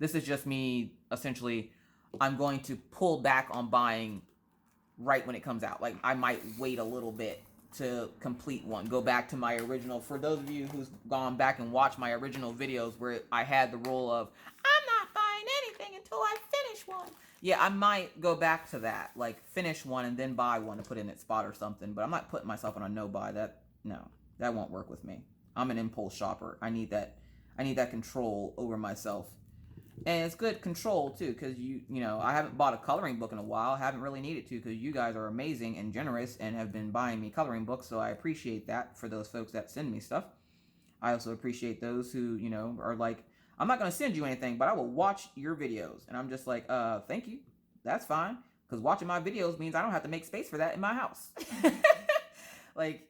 this is just me, essentially, I'm going to pull back on buying right when it comes out. Like, I might wait a little bit to complete one. Go back to my original. For those of you who's gone back and watched my original videos where I had the rule of, I'm not buying anything until I finish one. Yeah, I might go back to that. Like, finish one and then buy one to put in its spot or something. But I'm not putting myself on a no-buy. No, that won't work with me. I'm an impulse shopper. I need that control over myself. And it's good control too, because you know, I haven't bought a coloring book in a while. I haven't really needed to, because you guys are amazing and generous and have been buying me coloring books. So I appreciate that for those folks that send me stuff. I also appreciate those who, you know, are like, I'm not going to send you anything, but I will watch your videos. And I'm just like, thank you. That's fine. Because watching my videos means I don't have to make space for that in my house. Like,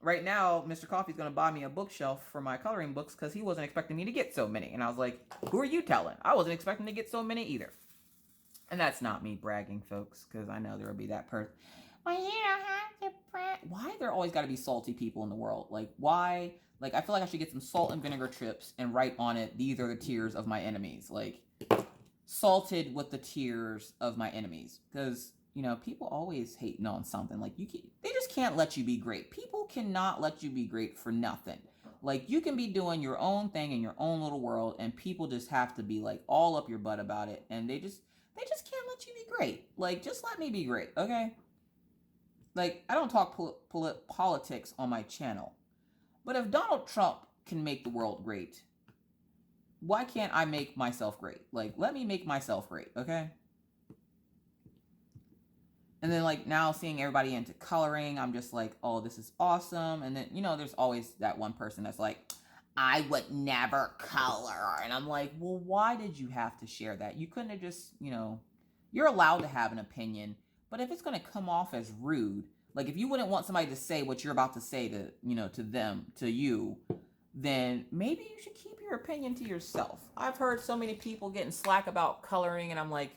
right now, Mr. Coffee's going to buy me a bookshelf for my coloring books because he wasn't expecting me to get so many. And I was like, who are you telling? I wasn't expecting to get so many either. And that's not me bragging, folks, because I know there will be that person. Well, you don't have to brag. Why there always got to be salty people in the world? Like, why? Like, I feel like I should get some salt and vinegar chips and write on it, these are the tears of my enemies. Like, salted with the tears of my enemies. Because, you know, people always hating on something. Like, they just can't let you be great. People cannot let you be great for nothing. Like, you can be doing your own thing in your own little world, and people just have to be, like, all up your butt about it. And they just can't let you be great. Like, just let me be great, okay? Like, I don't talk politics on my channel. But if Donald Trump can make the world great, why can't I make myself great? Like, let me make myself great, okay? And then, like, now seeing everybody into coloring, I'm just like, oh, this is awesome. And then, you know, there's always that one person that's like, I would never color. And I'm like, well, why did you have to share that? You couldn't have just, you know, you're allowed to have an opinion. But if it's going to come off as rude, like, if you wouldn't want somebody to say what you're about to say to, you know, to them, to you, then maybe you should keep your opinion to yourself. I've heard so many people getting slack about coloring, and I'm like,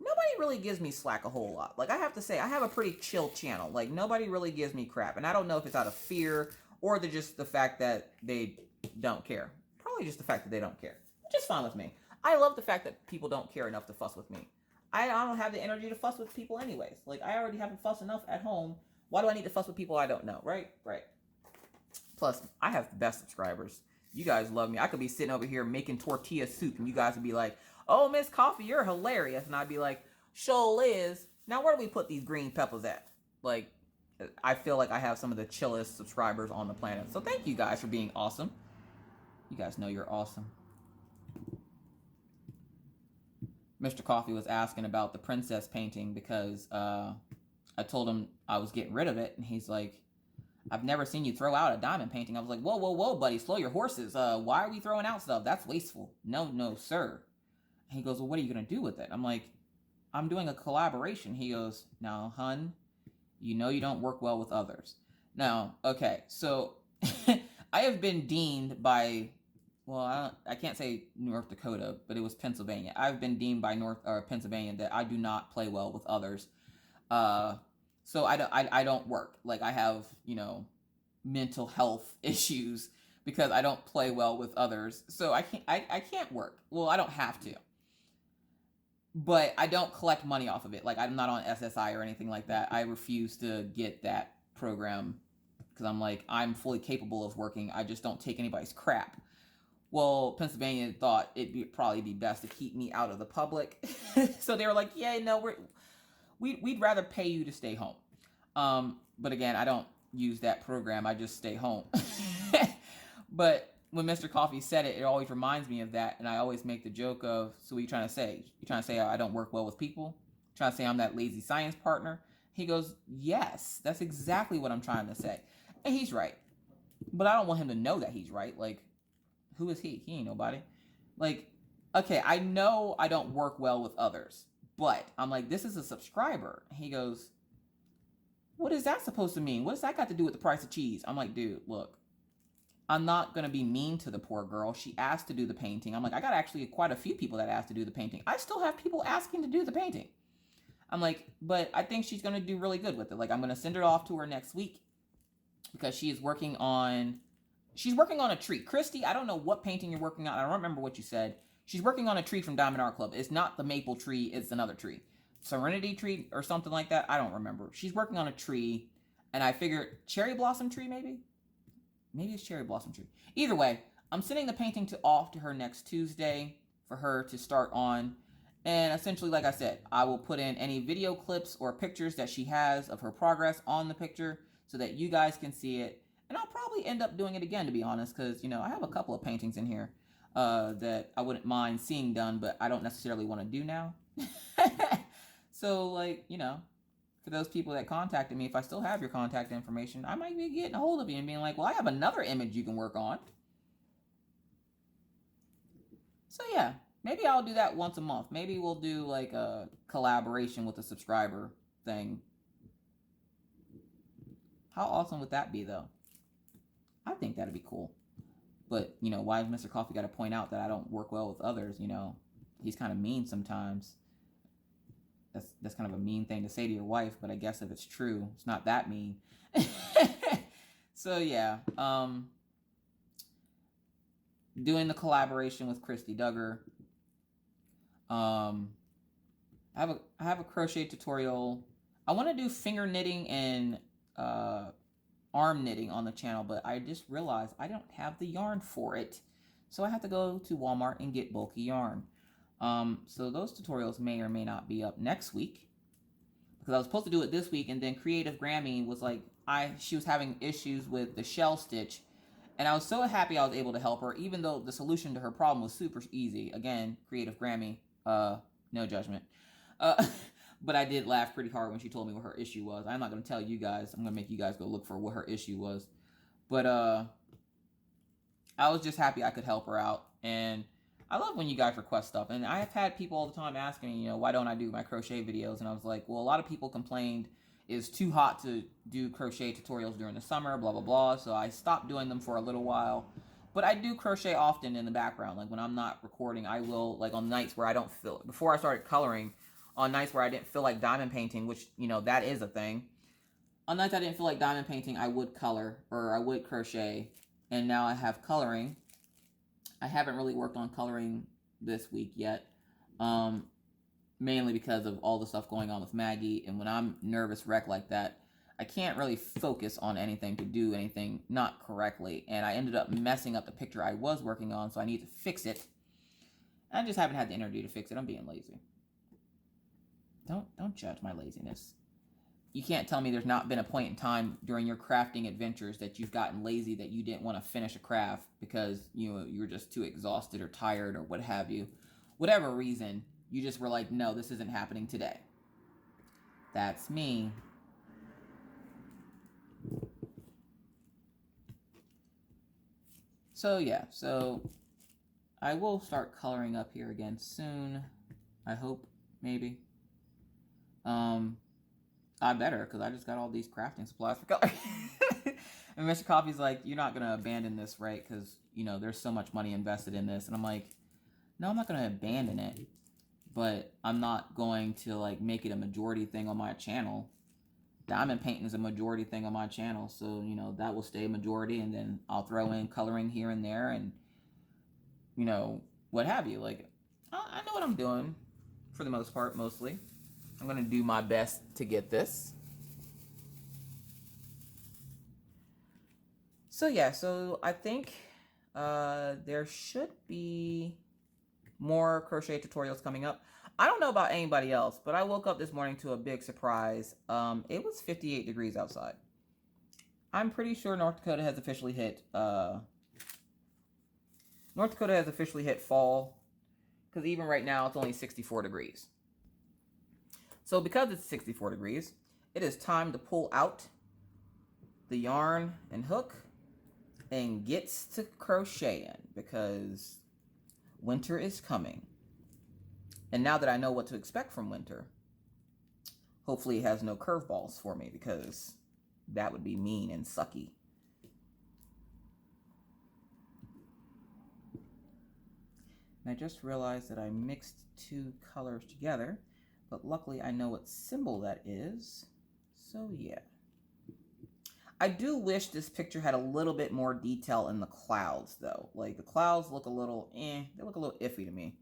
nobody really gives me slack a whole lot. Like, I have to say, I have a pretty chill channel. Like, nobody really gives me crap. And I don't know if it's out of fear or just the fact that they don't care. Probably just the fact that they don't care. Which is fine with me. I love the fact that people don't care enough to fuss with me. I don't have the energy to fuss with people anyways. Like, I already haven't fussed enough at home. Why do I need to fuss with people I don't know, right? Right. Plus, I have the best subscribers. You guys love me. I could be sitting over here making tortilla soup, and you guys would be like, oh, Miss Coffee, you're hilarious. And I'd be like, sure is. Now, where do we put these green peppers at? Like, I feel like I have some of the chillest subscribers on the planet. So thank you guys for being awesome. You guys know you're awesome. Mr. Coffee was asking about the princess painting because I told him I was getting rid of it. And he's like, I've never seen you throw out a diamond painting. I was like, whoa, whoa, whoa, buddy, slow your horses. Why are we throwing out stuff? That's wasteful. No, sir. And he goes, well, what are you going to do with it? I'm like, I'm doing a collaboration. He goes, now, hun, you know you don't work well with others. Now, okay, so I have been deemed by, well, I can't say North Dakota, but it was Pennsylvania. I've been deemed by Pennsylvania that I do not play well with others. So I don't work. Like, I have, you know, mental health issues because I don't play well with others. So I can't work. Well, I don't have to. But I don't collect money off of it. Like, I'm not on SSI or anything like that. I refuse to get that program because I'm like, I'm fully capable of working. I just don't take anybody's crap. Well, Pennsylvania thought it'd probably be best to keep me out of the public. So they were like, yeah, no, we'd rather pay you to stay home. But again, I don't use that program. I just stay home. But when Mr. Coffee said it, it always reminds me of that. And I always make the joke of, so what are you trying to say? You trying to say I don't work well with people? Trying to say I'm that lazy science partner? He goes, yes, that's exactly what I'm trying to say. And he's right. But I don't want him to know that he's right. Like, who is he? He ain't nobody. Like, okay, I know I don't work well with others. But I'm like, this is a subscriber. He goes, what is that supposed to mean? What does that got to do with the price of cheese? I'm like, dude, look, I'm not going to be mean to the poor girl. She asked to do the painting. I'm like, I got actually quite a few people that asked to do the painting. I still have people asking to do the painting. I'm like, but I think she's going to do really good with it. Like, I'm going to send it off to her next week because she is working on, a tree. Christy, I don't know what painting you're working on. I don't remember what you said. She's working on a tree from Diamond Art Club. It's not the maple tree. It's another tree. Serenity tree or something like that. I don't remember. She's working on a tree, and I figured cherry blossom tree maybe? Maybe it's cherry blossom tree. Either way, I'm sending the painting off to her next Tuesday for her to start on. And essentially, like I said, I will put in any video clips or pictures that she has of her progress on the picture so that you guys can see it. And I'll probably end up doing it again, to be honest, because, you know, I have a couple of paintings in here that I wouldn't mind seeing done, but I don't necessarily want to do now. So, like, you know, for those people that contacted me, if I still have your contact information, I might be getting a hold of you and being like, well, I have another image you can work on. So, yeah, maybe I'll do that once a month. Maybe we'll do, like, a collaboration with a subscriber thing. How awesome would that be, though? I think that'd be cool. But, you know, why has Mr. Coffee got to point out that I don't work well with others? You know, he's kind of mean sometimes. That's kind of a mean thing to say to your wife, but I guess if it's true, it's not that mean. So, yeah. Doing the collaboration with Christy Duggar. I have a crochet tutorial. I want to do finger knitting and arm knitting on the channel, but I just realized I don't have the yarn for it. So I have to go to Walmart and get bulky yarn. So those tutorials may or may not be up next week, because I was supposed to do it this week, and then Creative Grammy was like, she was having issues with the shell stitch, and I was so happy I was able to help her, even though the solution to her problem was super easy. Again, Creative Grammy, no judgment. But I did laugh pretty hard when she told me what her issue was. I'm not going to tell you guys. I'm going to make you guys go look for what her issue was. But I was just happy I could help her out. And I love when you guys request stuff. And I have had people all the time asking me, you know, why don't I do my crochet videos? And I was like, well, a lot of people complained it's too hot to do crochet tutorials during the summer, blah, blah, blah. So I stopped doing them for a little while. But I do crochet often in the background. Like when I'm not recording, I will, like on nights where I don't feel, before I started coloring, on nights where I didn't feel like diamond painting, which, you know, that is a thing. On nights I didn't feel like diamond painting, I would color, or I would crochet. And now I have coloring. I haven't really worked on coloring this week yet. Mainly because of all the stuff going on with Maggie. And when I'm nervous wreck like that, I can't really focus on anything to do anything not correctly. And I ended up messing up the picture I was working on, so I need to fix it. I just haven't had the energy to fix it. I'm being lazy. Don't judge my laziness. You can't tell me there's not been a point in time during your crafting adventures that you've gotten lazy, that you didn't want to finish a craft because you were just too exhausted or tired or what have you. Whatever reason, you just were like, no, this isn't happening today. That's me. So yeah, so I will start coloring up here again soon. I hope, maybe. I better, because I just got all these crafting supplies for color. And Mr. Coffee's like, you're not going to abandon this, right? Because, you know, there's so much money invested in this. And I'm like, no, I'm not going to abandon it. But I'm not going to, like, make it a majority thing on my channel. Diamond painting is a majority thing on my channel. So, you know, that will stay a majority. And then I'll throw in coloring here and there and, you know, what have you. Like, I know what I'm doing for the most part, mostly. I'm going to do my best to get this. So yeah, so I think there should be more crochet tutorials coming up. I don't know about anybody else, but I woke up this morning to a big surprise. It was 58 degrees outside. I'm pretty sure North Dakota has officially hit fall, because even right now it's only 64 degrees. So because it's 64 degrees, it is time to pull out the yarn and hook and gets to crocheting, because winter is coming. And now that I know what to expect from winter, hopefully it has no curveballs for me, because that would be mean and sucky. And I just realized that I mixed two colors together. But luckily, I know what symbol that is. So, yeah. I do wish this picture had a little bit more detail in the clouds, though. Like, the clouds look a little, they look a little iffy to me.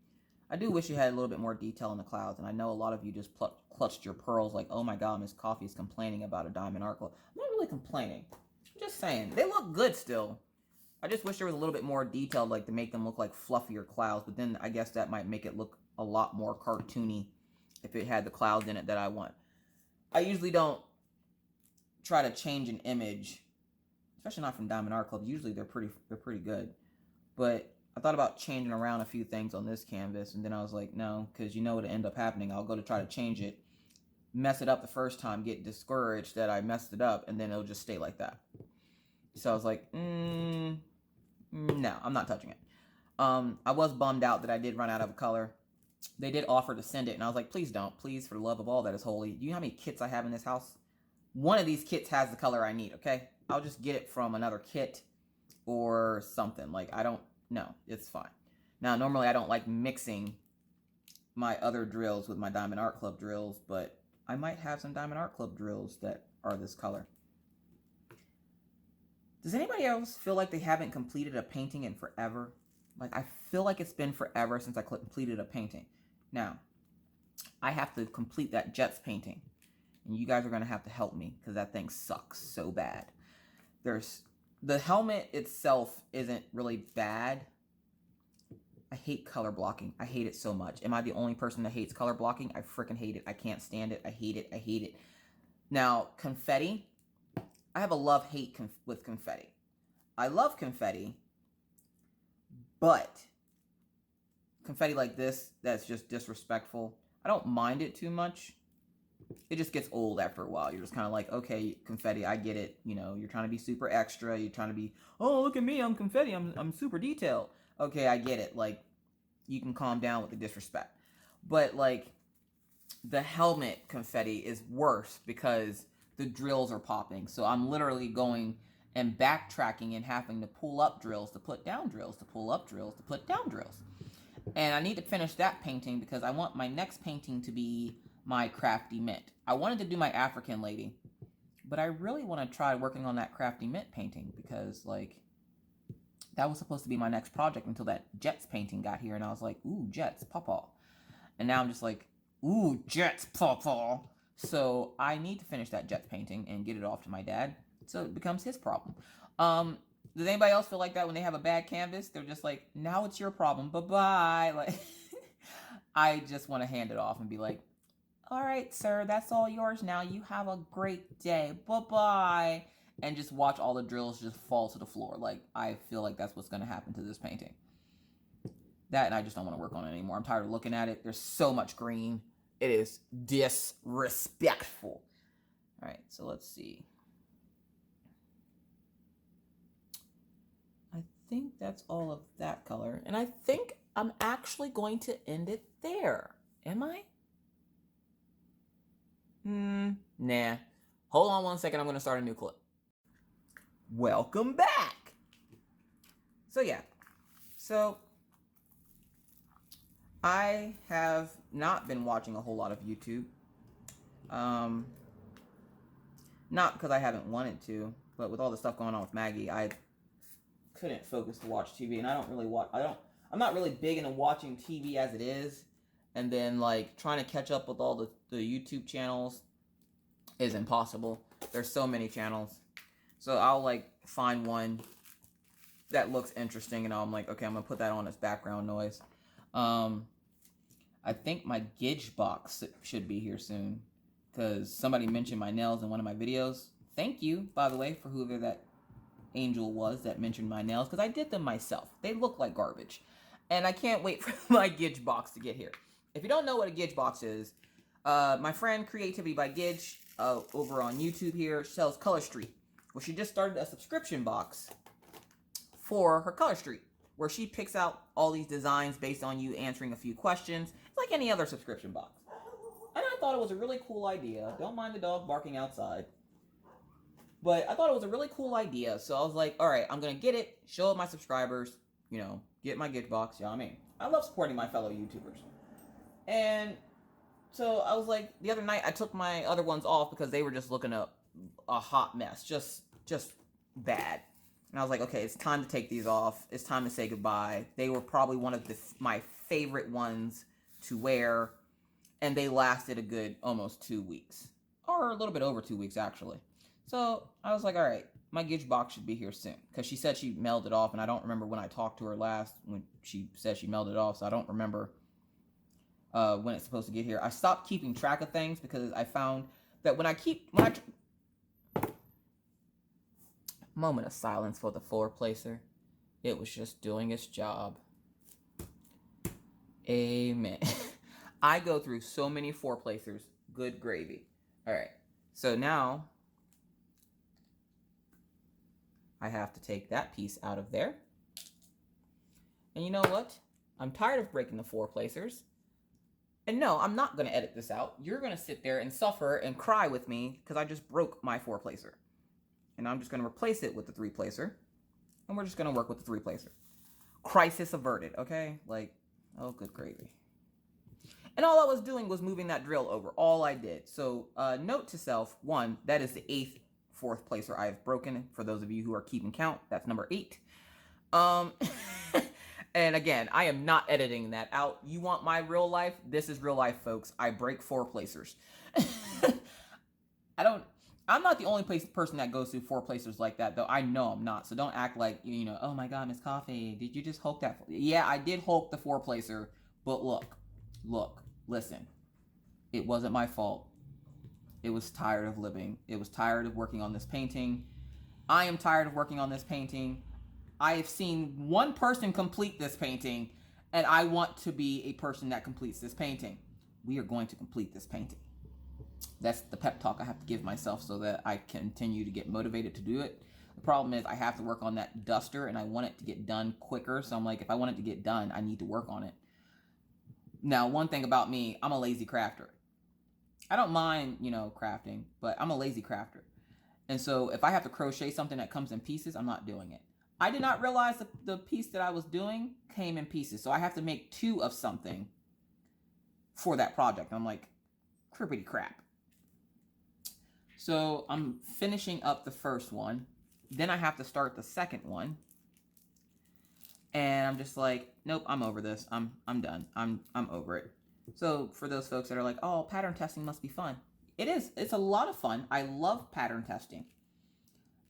I do wish you had a little bit more detail in the clouds. And I know a lot of you just clutched your pearls like, oh my God, Miss Coffee is complaining about a diamond arc. I'm not really complaining. I'm just saying. They look good still. I just wish there was a little bit more detail, like, to make them look like fluffier clouds. But then I guess that might make it look a lot more cartoony if it had the clouds in it that I want. I usually don't try to change an image especially not from Diamond Art Club. Usually they're pretty good. But I thought about changing around a few things on this canvas, and then I was like, no, because you know what'll end up happening. I'll go to try to change it, mess it up the first time, get discouraged that I messed it up, and then it'll just stay like that. So I was like, no, I'm not touching it. I was bummed out that I did run out of a color. They did offer to send it, and I was like, please don't. Please, for the love of all that is holy. Do you know how many kits I have in this house? One of these kits has the color I need, okay? I'll just get it from another kit or something. Like, I don't know. It's fine. Now, normally I don't like mixing my other drills with my Diamond Art Club drills, but I might have some Diamond Art Club drills that are this color. Does anybody else feel like they haven't completed a painting in forever? Like, I feel like it's been forever since I completed a painting. Now, I have to complete that Jets painting. And you guys are going to have to help me because that thing sucks so bad. The helmet itself isn't really bad. I hate color blocking. I hate it so much. Am I the only person that hates color blocking? I freaking hate it. I can't stand it. I hate it. I hate it. Now, confetti. I have a love-hate with confetti. I love confetti, but confetti like this, that's just disrespectful. I don't mind it too much. It just gets old after a while. You're just kind of like, okay, confetti, I get it. You know, you're trying to be super extra. You're trying to be, oh, look at me, I'm confetti. I'm super detailed. Okay, I get it. Like, you can calm down with the disrespect. But, like, the helmet confetti is worse because the drills are popping. So I'm literally going and backtracking and having to pull up drills to put down drills, to pull up drills, to put down drills. And I need to finish that painting because I want my next painting to be my crafty mint. I wanted to do my African lady, but I really want to try working on that crafty mint painting because, like, that was supposed to be my next project until that Jets painting got here, and I was like, ooh, Jets, pawpaw. And now I'm just like, ooh, Jets, pawpaw. So I need to finish that Jets painting and get it off to my dad, so it becomes his problem. Does anybody else feel like that when they have a bad canvas? They're just like, now it's your problem, bye-bye. Like, I just want to hand it off and be like, all right, sir, that's all yours now. You have a great day. Bye-bye. And just watch all the drills just fall to the floor. Like, I feel like that's what's going to happen to this painting. That, and I just don't want to work on it anymore. I'm tired of looking at it. There's so much green. It is disrespectful. All right, so let's see. I think that's all of that color. And I think I'm actually going to end it there. Am I? Nah. Hold on one second. I'm going to start a new clip. Welcome back. So, yeah. So, I have not been watching a whole lot of YouTube. Not because I haven't wanted to, but with all the stuff going on with Maggie, I couldn't focus to watch TV, and I don't really watch. I'm not really big into watching TV as it is, and then like trying to catch up with all the YouTube channels is impossible. There's so many channels, so I'll like find one that looks interesting, and I'm like, okay, I'm gonna put that on as background noise. I think my Gidge box should be here soon, because somebody mentioned my nails in one of my videos. Thank you, by the way, for whoever that angel was that mentioned my nails, because I did them myself. They look like garbage. And I can't wait for my Gidge box to get here. If you don't know what a Gidge box is, my friend Creativity by Gidge over on YouTube here sells Color Street. Well, she just started a subscription box for her Color Street, where she picks out all these designs based on you answering a few questions. It's like any other subscription box. And I thought it was a really cool idea. Don't mind the dog barking outside. But I thought it was a really cool idea. So I was like, all right, I'm going to get it, show it my subscribers, you know, get my Gidge box. You know what I mean? I love supporting my fellow YouTubers. And so I was like, the other night I took my other ones off because they were just looking a hot mess. Just bad. And I was like, okay, it's time to take these off. It's time to say goodbye. They were probably one of my favorite ones to wear. And they lasted a good almost 2 weeks. Or a little bit over 2 weeks, actually. So I was like, all right, my Gidge box should be here soon. Because she said she mailed it off. And I don't remember when I talked to her last when she said she mailed it off. So I don't remember when it's supposed to get here. I stopped keeping track of things because I found that when I Moment of silence for the four placer. It was just doing its job. Amen. I go through so many four placers. Good gravy. All right. So now I have to take that piece out of there. And you know what? I'm tired of breaking the four placers. And no, I'm not going to edit this out. You're going to sit there and suffer and cry with me because I just broke my four placer. And I'm just going to replace it with the three placer. And we're just going to work with the three placer. Crisis averted, okay? Like, oh, good gravy. And all I was doing was moving that drill over. All I did. So note to self, 1, that is the 8th fourth placer I have broken. For those of you who are keeping count, that's number 8. And again, I am not editing that out. You want my real life? This is real life, folks. I break four placers. I'm not the only person that goes through four placers like that, though. I know I'm not. So don't act like, you know, oh my God, Miss Coffee, did you just Hulk that? Yeah, I did Hulk the four placer, but look, listen. It wasn't my fault. It was tired of living. It was tired of working on this painting. I am tired of working on this painting. I have seen one person complete this painting, and I want to be a person that completes this painting. We are going to complete this painting. That's the pep talk I have to give myself so that I continue to get motivated to do it. The problem is I have to work on that duster, and I want it to get done quicker. So I'm like, if I want it to get done, I need to work on it. Now, one thing about me, I'm a lazy crafter. I don't mind, you know, crafting, but I'm a lazy crafter. And so if I have to crochet something that comes in pieces, I'm not doing it. I did not realize the piece that I was doing came in pieces. So I have to make 2 of something for that project. I'm like, crippity crap. So I'm finishing up the first one. Then I have to start the second one. And I'm just like, nope, I'm over this. I'm done. I'm over it. So for those folks that are like, oh, pattern testing must be fun. It is. It's a lot of fun. I love pattern testing.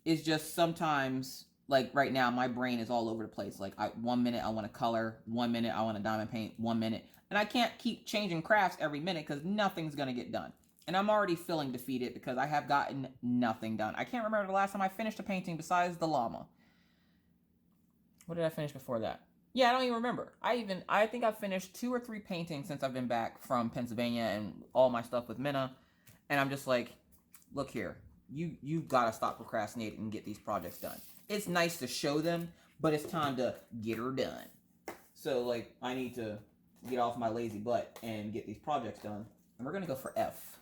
It's just sometimes, like right now, my brain is all over the place. Like 1 minute I want to color, 1 minute I want to diamond paint, 1 minute. And I can't keep changing crafts every minute because nothing's going to get done. And I'm already feeling defeated because I have gotten nothing done. I can't remember the last time I finished a painting besides the llama. What did I finish before that? Yeah, I don't even remember. I think I've finished 2 or 3 paintings since I've been back from Pennsylvania and all my stuff with Minna. And I'm just like, look here. You gotta stop procrastinating and get these projects done. It's nice to show them, but it's time to get her done. So like, I need to get off my lazy butt and get these projects done. And we're gonna go for F.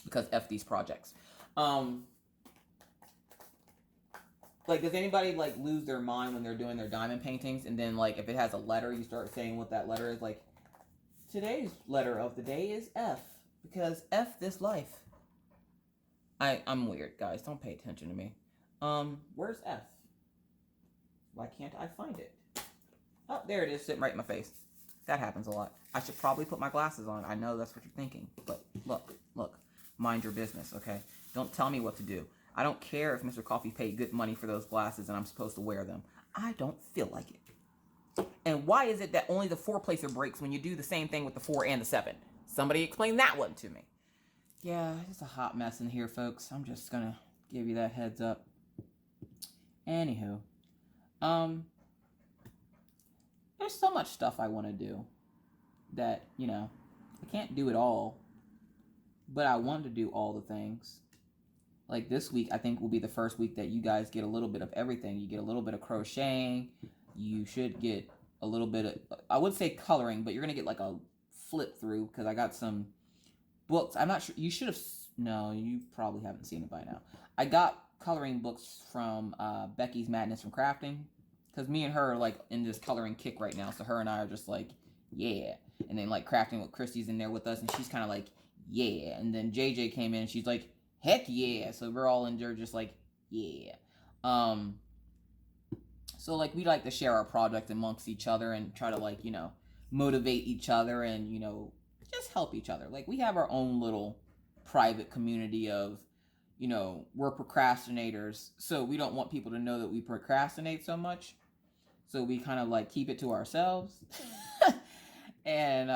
Because F these projects. Like, does anybody like lose their mind when they're doing their diamond paintings? And then like, if it has a letter, you start saying what that letter is. Like, today's letter of the day is F. Because F this life. I'm weird, guys. Don't pay attention to me. Where's F? Why can't I find it? Oh, there it is, sitting right in my face. That happens a lot. I should probably put my glasses on. I know that's what you're thinking. But look. Mind your business, okay? Don't tell me what to do. I don't care if Mr. Coffee paid good money for those glasses and I'm supposed to wear them. I don't feel like it. And why is it that only the 4 placer breaks when you do the same thing with the 4 and the 7? Somebody explain that one to me. Yeah, it's a hot mess in here, folks. I'm just gonna give you that heads up. Anywho, there's so much stuff I want to do that, you know, I can't do it all. But I want to do all the things. Like this week, I think will be the first week that you guys get a little bit of everything. You get a little bit of crocheting. You should get a little bit of, I would say coloring, but you're going to get like a flip through because I got some books. I'm not sure. You should have, no, you probably haven't seen it by now. I got coloring books from Becky's Madness from Crafting because me and her are like in this coloring kick right now. So her and I are just like, yeah. And then like crafting with Christy's in there with us and she's kind of like, yeah. And then JJ came in and she's like, heck yeah. So we're all in there just like, yeah. So like we like to share our project amongst each other and try to like, you know, motivate each other and, you know, just help each other. Like we have our own little private community of, you know, we're procrastinators. So we don't want people to know that we procrastinate so much. So we kind of like keep it to ourselves. And,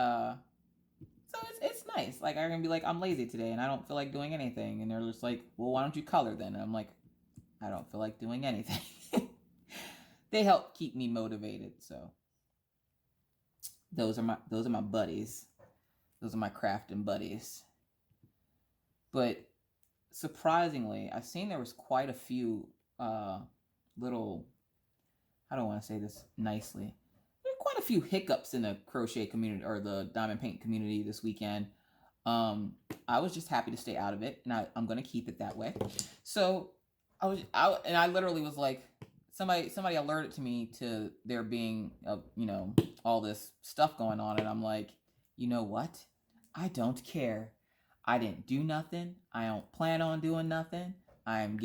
so it's nice. Like, I'm going to be like, I'm lazy today and I don't feel like doing anything. And they're just like, well, why don't you color then? And I'm like, I don't feel like doing anything. They help keep me motivated. So those are my buddies. Those are my crafting buddies. But surprisingly, I've seen there was quite a few little, how do I want to say this nicely? There were quite a few hiccups in the crochet community or the diamond paint community this weekend. I was just happy to stay out of it, and I'm going to keep it that way. So I literally was like, somebody alerted to me to there being all this stuff going on, and I'm like, you know what? I don't care. I didn't do nothing. I don't plan on doing nothing. I'm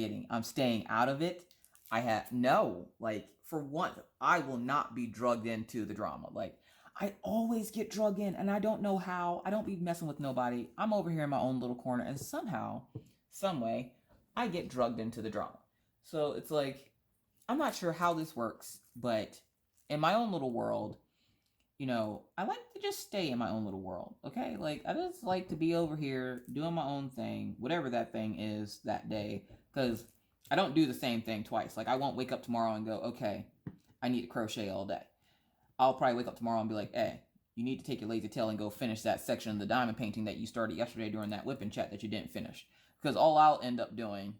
staying out of it. For one, I will not be drugged into the drama. Like, I always get drugged in, and I don't know how. I don't be messing with nobody. I'm over here in my own little corner, and somehow, some way, I get drugged into the drama. So it's like, I'm not sure how this works, but in my own little world, I like to just stay in my own little world, okay? Like, I just like to be over here doing my own thing, whatever that thing is that day, because I don't do the same thing twice. Like, I won't wake up tomorrow and go, okay, I need to crochet all day. I'll probably wake up tomorrow and be like, hey, you need to take your lazy tail and go finish that section of the diamond painting that you started yesterday during that WIp and Chat that you didn't finish. Because all I'll end up doing,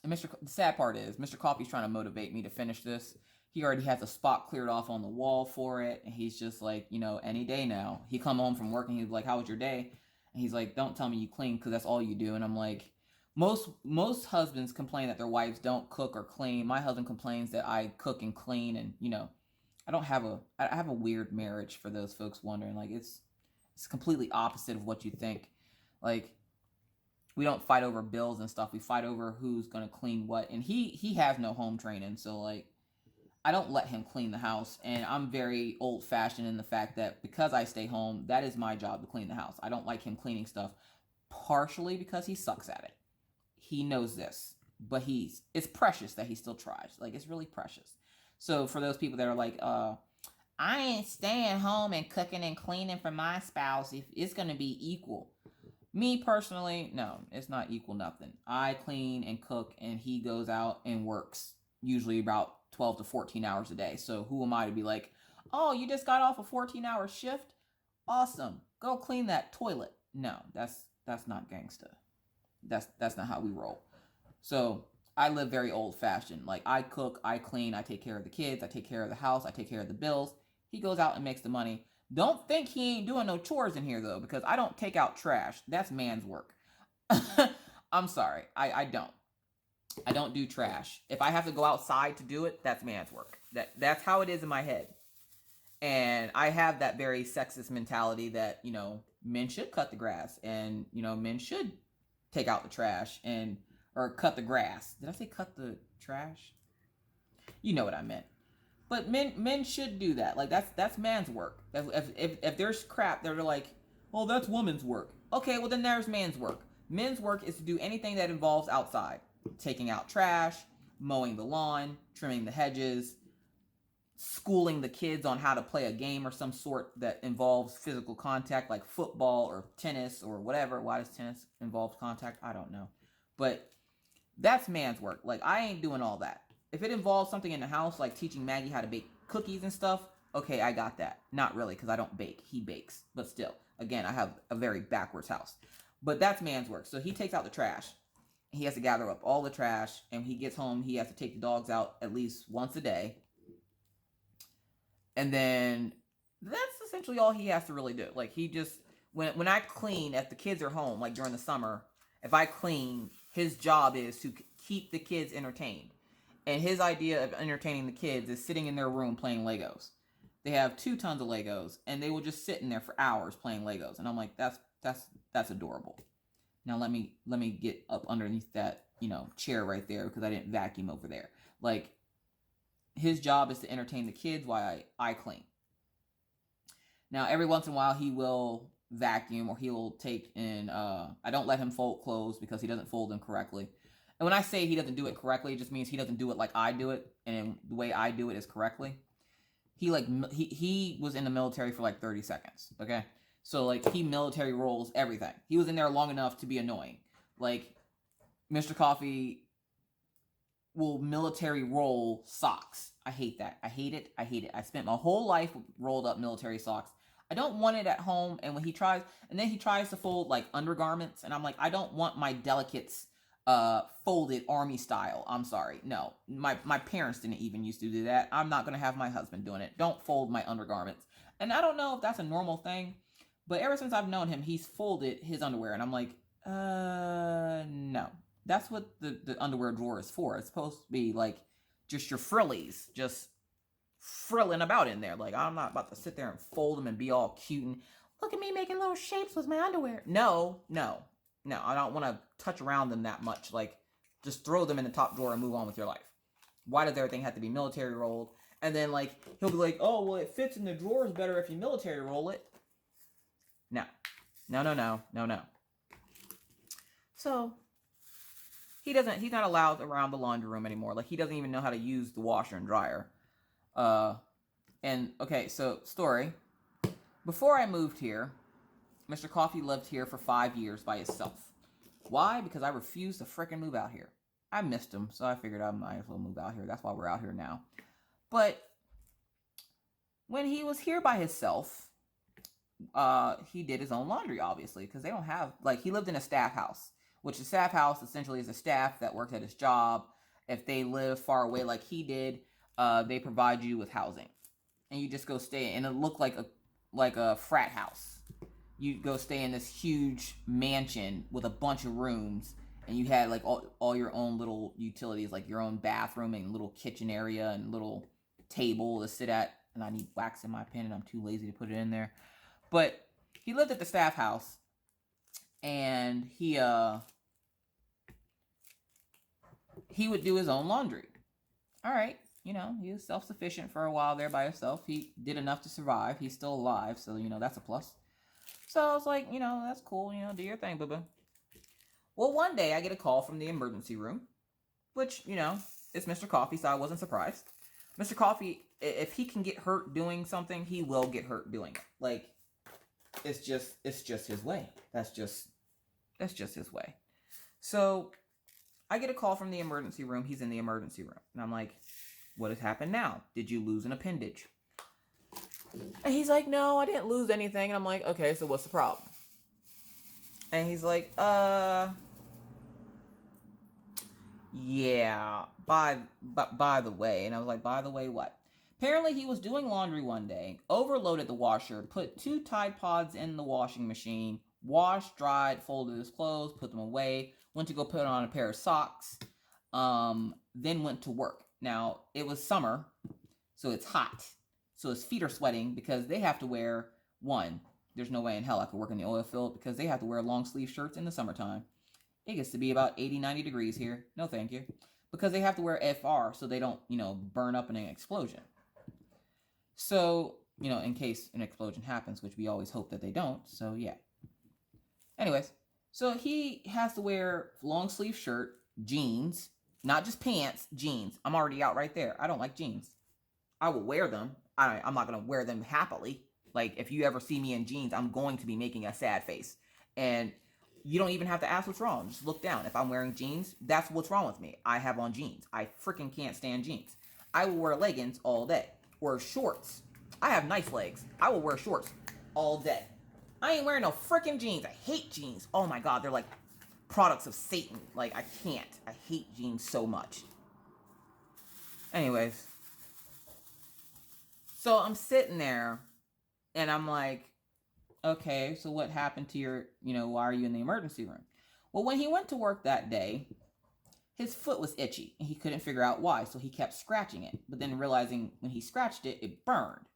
and the sad part is, Mr. Coffee's trying to motivate me to finish this. He already has a spot cleared off on the wall for it. And he's just like, any day now. He come home from work and he's like, how was your day? And he's like, don't tell me you clean because that's all you do. And I'm like, most husbands complain that their wives don't cook or clean. My husband complains that I cook and clean. And, I have a weird marriage, for those folks wondering. Like, it's completely opposite of what you think. Like, we don't fight over bills and stuff. We fight over who's going to clean what. And he has no home training. So, like, I don't let him clean the house. And I'm very old fashioned in the fact that because I stay home, that is my job to clean the house. I don't like him cleaning stuff, partially because he sucks at it. He knows this, but it's precious that he still tries. Like, it's really precious. So for those people that are like, I ain't staying home and cooking and cleaning for my spouse if it's going to be equal. Me personally, no, it's not equal nothing. I clean and cook and he goes out and works usually about 12 to 14 hours a day. So who am I to be like, oh, you just got off a 14-hour shift? Awesome. Go clean that toilet. No, that's not gangsta. That's not how we roll. So I live very old fashioned. Like, I cook, I clean, I take care of the kids, I take care of the house, I take care of the bills. He goes out and makes the money. Don't think he ain't doing no chores in here though, because I don't take out trash. That's man's work. I'm sorry. I don't. I don't do trash. If I have to go outside to do it, that's man's work. That's how it is in my head. And I have that very sexist mentality that, men should cut the grass and, men should take out the trash or cut the grass. Did I say cut the trash? You know what I meant. But men should do that. Like, that's man's work. If there's crap, they're like, oh, that's woman's work. Okay, well then there's man's work. Men's work is to do anything that involves outside. Taking out trash, mowing the lawn, trimming the hedges, schooling the kids on how to play a game or some sort that involves physical contact, like football or tennis or whatever. Why does tennis involve contact? I don't know. But that's man's work. Like, I ain't doing all that. If it involves something in the house, like teaching Maggie how to bake cookies and stuff, okay, I got that. Not really, because I don't bake. He bakes. But still, again, I have a very backwards house. But that's man's work. So he takes out the trash. He has to gather up all the trash. And when he gets home, he has to take the dogs out at least once a day. And then that's essentially all he has to really do. Like, he just, when I clean, if the kids are home, like during the summer, if I clean, his job is to keep the kids entertained. And his idea of entertaining the kids is sitting in their room playing Legos. They have 2 tons of Legos, and they will just sit in there for hours playing Legos. And I'm like, that's adorable. Now let me get up underneath that, chair right there, because I didn't vacuum over there. Like, his job is to entertain the kids while I clean. Now, every once in a while, he will vacuum, or he'll take in, I don't let him fold clothes because he doesn't fold them correctly. And when I say he doesn't do it correctly, it just means he doesn't do it like I do it, and the way I do it is correctly. He was in the military for like 30 seconds, okay? So, like, he military roles everything. He was in there long enough to be annoying. Like, Mr. Coffee will military roll socks. I hate that. I hate it. I hate it. I spent my whole life with rolled up military socks. I don't want it at home. And when he tries, and then he tries to fold like undergarments, and I'm like, I don't want my delicates folded army style. I'm sorry. No. My parents didn't even used to do that. I'm not gonna have my husband doing it. Don't fold my undergarments. And I don't know if that's a normal thing, but ever since I've known him, he's folded his underwear, and I'm like, no. That's what the underwear drawer is for. It's supposed to be like just your frillies, just frilling about in there. Like, I'm not about to sit there and fold them and be all cute and look at me making little shapes with my underwear. No, no, no. I don't want to touch around them that much. Like, just throw them in the top drawer and move on with your life. Why does everything have to be military rolled? And then, like, he'll be like, oh, well, it fits in the drawers better if you military roll it. No. No, no, no, no, no. So he's not allowed around the laundry room anymore. Like, he doesn't even know how to use the washer and dryer. And okay, so story. Before I moved here, Mr. Coffee lived here for 5 years by himself. Why? Because I refused to frickin' move out here. I missed him, so I figured I might as well move out here. That's why we're out here now. But when he was here by himself, he did his own laundry, obviously, because they don't have, like, he lived in a staff house, which a staff house essentially is a staff that works at his job. If they live far away like he did, they provide you with housing, and you just go stay, and it looked like a frat house. You go stay in this huge mansion with a bunch of rooms, and you had like all your own little utilities, like your own bathroom and little kitchen area and little table to sit at. And I need wax in my pen, and I'm too lazy to put it in there. But he lived at the staff house, and he would do his own laundry. All right, you know, he was self-sufficient for a while there by himself. He did enough to survive. He's still alive, so, you know, that's a plus. So I was like, you know, that's cool. You know, do your thing, boo-boo. Well, one day I get a call from the emergency room, which, you know, it's Mr. Coffee, so I wasn't surprised. Mr. Coffee, if he can get hurt doing something, he will get hurt doing it. Like, it's just his way. That's just his way. So I get a call from the emergency room. He's in the emergency room. And I'm like, what has happened now? Did you lose an appendage? And he's like, no, I didn't lose anything. And I'm like, okay, so what's the problem? And he's like, yeah, by the way. And I was like, by the way, what? Apparently he was doing laundry one day, overloaded the washer, put 2 Tide Pods in the washing machine, washed, dried, folded his clothes, put them away, went to go put on a pair of socks, then went to work. Now, it was summer, so it's hot. So his feet are sweating because they have to wear, one, there's no way in hell I could work in the oil field because they have to wear long sleeve shirts in the summertime. It gets to be about 80, 90 degrees here. No, thank you. Because they have to wear FR so they don't, you know, burn up in an explosion. So, you know, in case an explosion happens, which we always hope that they don't. So, yeah. Anyways, so he has to wear long sleeve shirt, jeans, not just pants, jeans. I'm already out right there. I don't like jeans. I will wear them. I'm not going to wear them happily. Like, if you ever see me in jeans, I'm going to be making a sad face. And you don't even have to ask what's wrong. Just look down. If I'm wearing jeans, that's what's wrong with me. I have on jeans. I freaking can't stand jeans. I will wear leggings all day. Or shorts. I have nice legs. I will wear shorts all day. I ain't wearing no freaking jeans. I hate jeans. Oh my God, they're like products of Satan. Like, I can't. I hate jeans so much. Anyways. So I'm sitting there and I'm like, okay, so what happened to your, you know, why are you in the emergency room? Well, when he went to work that day, his foot was itchy and he couldn't figure out why. So he kept scratching it, but then realizing when he scratched it, it burned.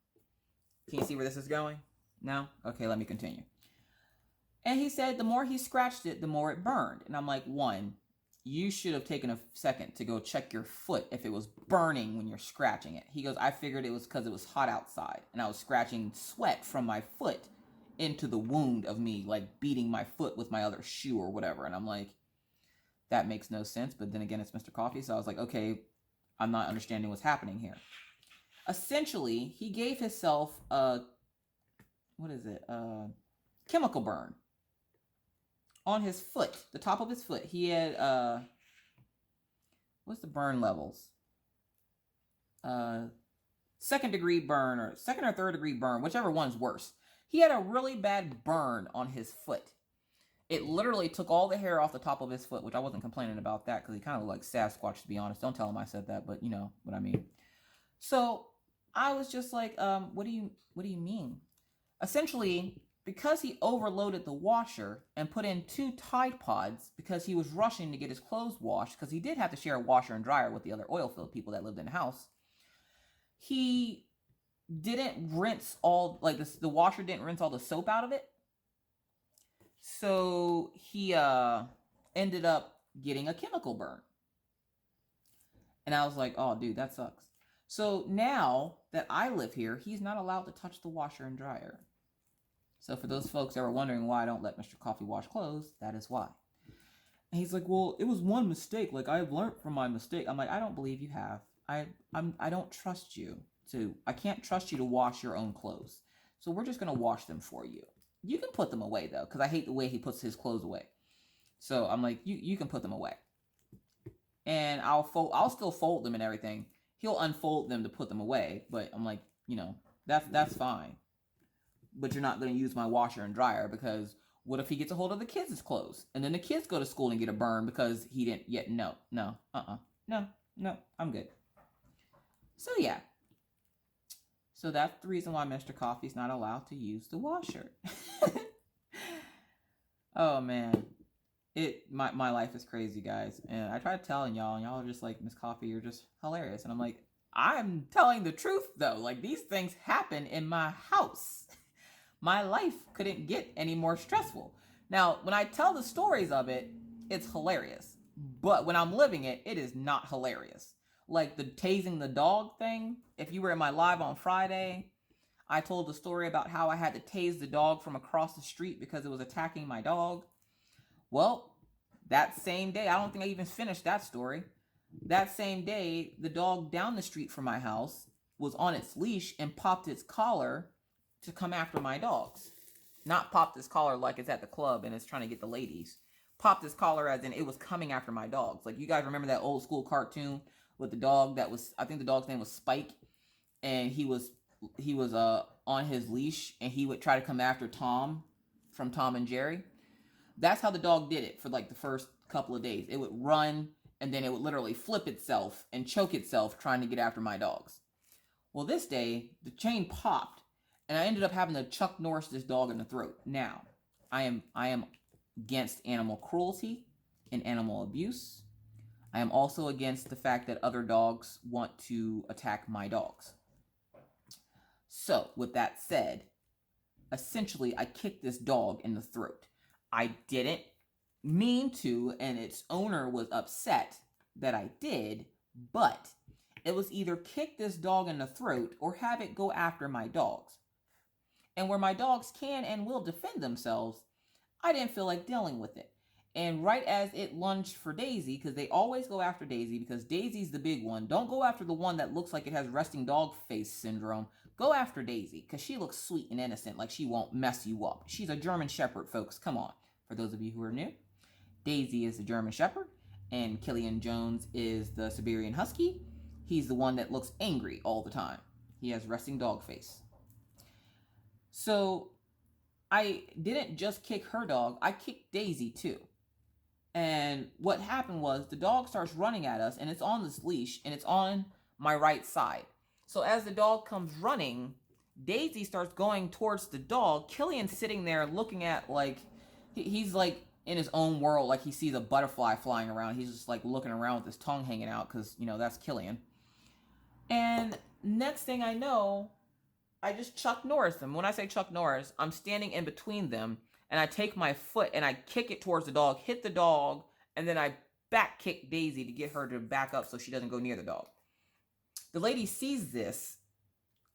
Can you see where this is going? No? Okay, let me continue. And he said the more he scratched it, the more it burned. And I'm like, one, you should have taken a second to go check your foot if it was burning when you're scratching it. He goes, I figured it was because it was hot outside and I was scratching sweat from my foot into the wound of me, like beating my foot with my other shoe or whatever. And I'm like, that makes no sense. But then again, it's Mr. Coffee. So I was like, okay, I'm not understanding what's happening here. Essentially, he gave himself a, chemical burn on his foot, the top of his foot. He had what's the burn levels? Second degree burn, or second or third degree burn, whichever one's worse. He had a really bad burn on his foot. It literally took all the hair off the top of his foot, which I wasn't complaining about that because he kind of looked like Sasquatch, to be honest. Don't tell him I said that, but you know what I mean. So I was just like, what do you mean? Essentially, because he overloaded the washer and put in 2 Tide Pods because he was rushing to get his clothes washed, because he did have to share a washer and dryer with the other oil field people that lived in the house. He didn't rinse all, like the washer didn't rinse all the soap out of it. So he ended up getting a chemical burn. And I was like, oh, dude, that sucks. So now that I live here, he's not allowed to touch the washer and dryer. So for those folks that were wondering why I don't let Mr. Coffee wash clothes, that is why. And he's like, well, it was one mistake. Like, I've learned from my mistake. I'm like, I don't believe you have. I don't trust you to. I can't trust you to wash your own clothes. So we're just going to wash them for you. You can put them away, though, because I hate the way he puts his clothes away. So I'm like, you can put them away. And I'll still fold them and everything. He'll unfold them to put them away. But I'm like, you know, that's fine. But you're not going to use my washer and dryer, because what if he gets a hold of the kids' clothes? And then the kids go to school and get a burn because he didn't yet. No, I'm good. So yeah. So that's the reason why Mr. Coffee's not allowed to use the washer. Oh man. My life is crazy, guys. And I try telling y'all, and y'all are just like, Miss Coffee, you're just hilarious. And I'm like, I'm telling the truth though. Like, these things happen in my house. My life couldn't get any more stressful. Now, when I tell the stories of it, it's hilarious. But when I'm living it, it is not hilarious. Like the tasing the dog thing. If you were in my live on Friday, I told the story about how I had to tase the dog from across the street because it was attacking my dog. Well, that same day, I don't think I even finished that story. That same day, the dog down the street from my house was on its leash and popped its collar to come after my dogs. Not popped its collar like it's at the club and it's trying to get the ladies. Popped its collar as in it was coming after my dogs. Like, you guys remember that old school cartoon with the dog that was, I think the dog's name was Spike, and he was on his leash and he would try to come after Tom from Tom and Jerry. That's how the dog did it for like the first couple of days. It would run and then it would literally flip itself and choke itself trying to get after my dogs. Well, this day the chain popped and I ended up having to Chuck Norris this dog in the throat. Now, I am against animal cruelty and animal abuse. I am also against the fact that other dogs want to attack my dogs. So, with that said, essentially, I kicked this dog in the throat. I didn't mean to, and its owner was upset that I did, but it was either kick this dog in the throat or have it go after my dogs. And where my dogs can and will defend themselves, I didn't feel like dealing with it. And right as it lunged for Daisy, because they always go after Daisy, because Daisy's the big one. Don't go after the one that looks like it has resting dog face syndrome. Go after Daisy, because she looks sweet and innocent, like she won't mess you up. She's a German Shepherd, folks. Come on. For those of you who are new, Daisy is the German Shepherd, and Killian Jones is the Siberian Husky. He's the one that looks angry all the time. He has resting dog face. So I didn't just kick her dog, I kicked Daisy too. And what happened was the dog starts running at us, and it's on this leash, and it's on my right side. So as the dog comes running, Daisy starts going towards the dog. Killian's sitting there looking at, like, he's like in his own world, like he sees a butterfly flying around. He's just like looking around with his tongue hanging out because, you know, that's Killian. And next thing I know, I just Chuck Norris them. When I say Chuck Norris, I'm standing in between them, and I take my foot and I kick it towards the dog, hit the dog, and then I back kick Daisy to get her to back up so she doesn't go near the dog. The lady sees this,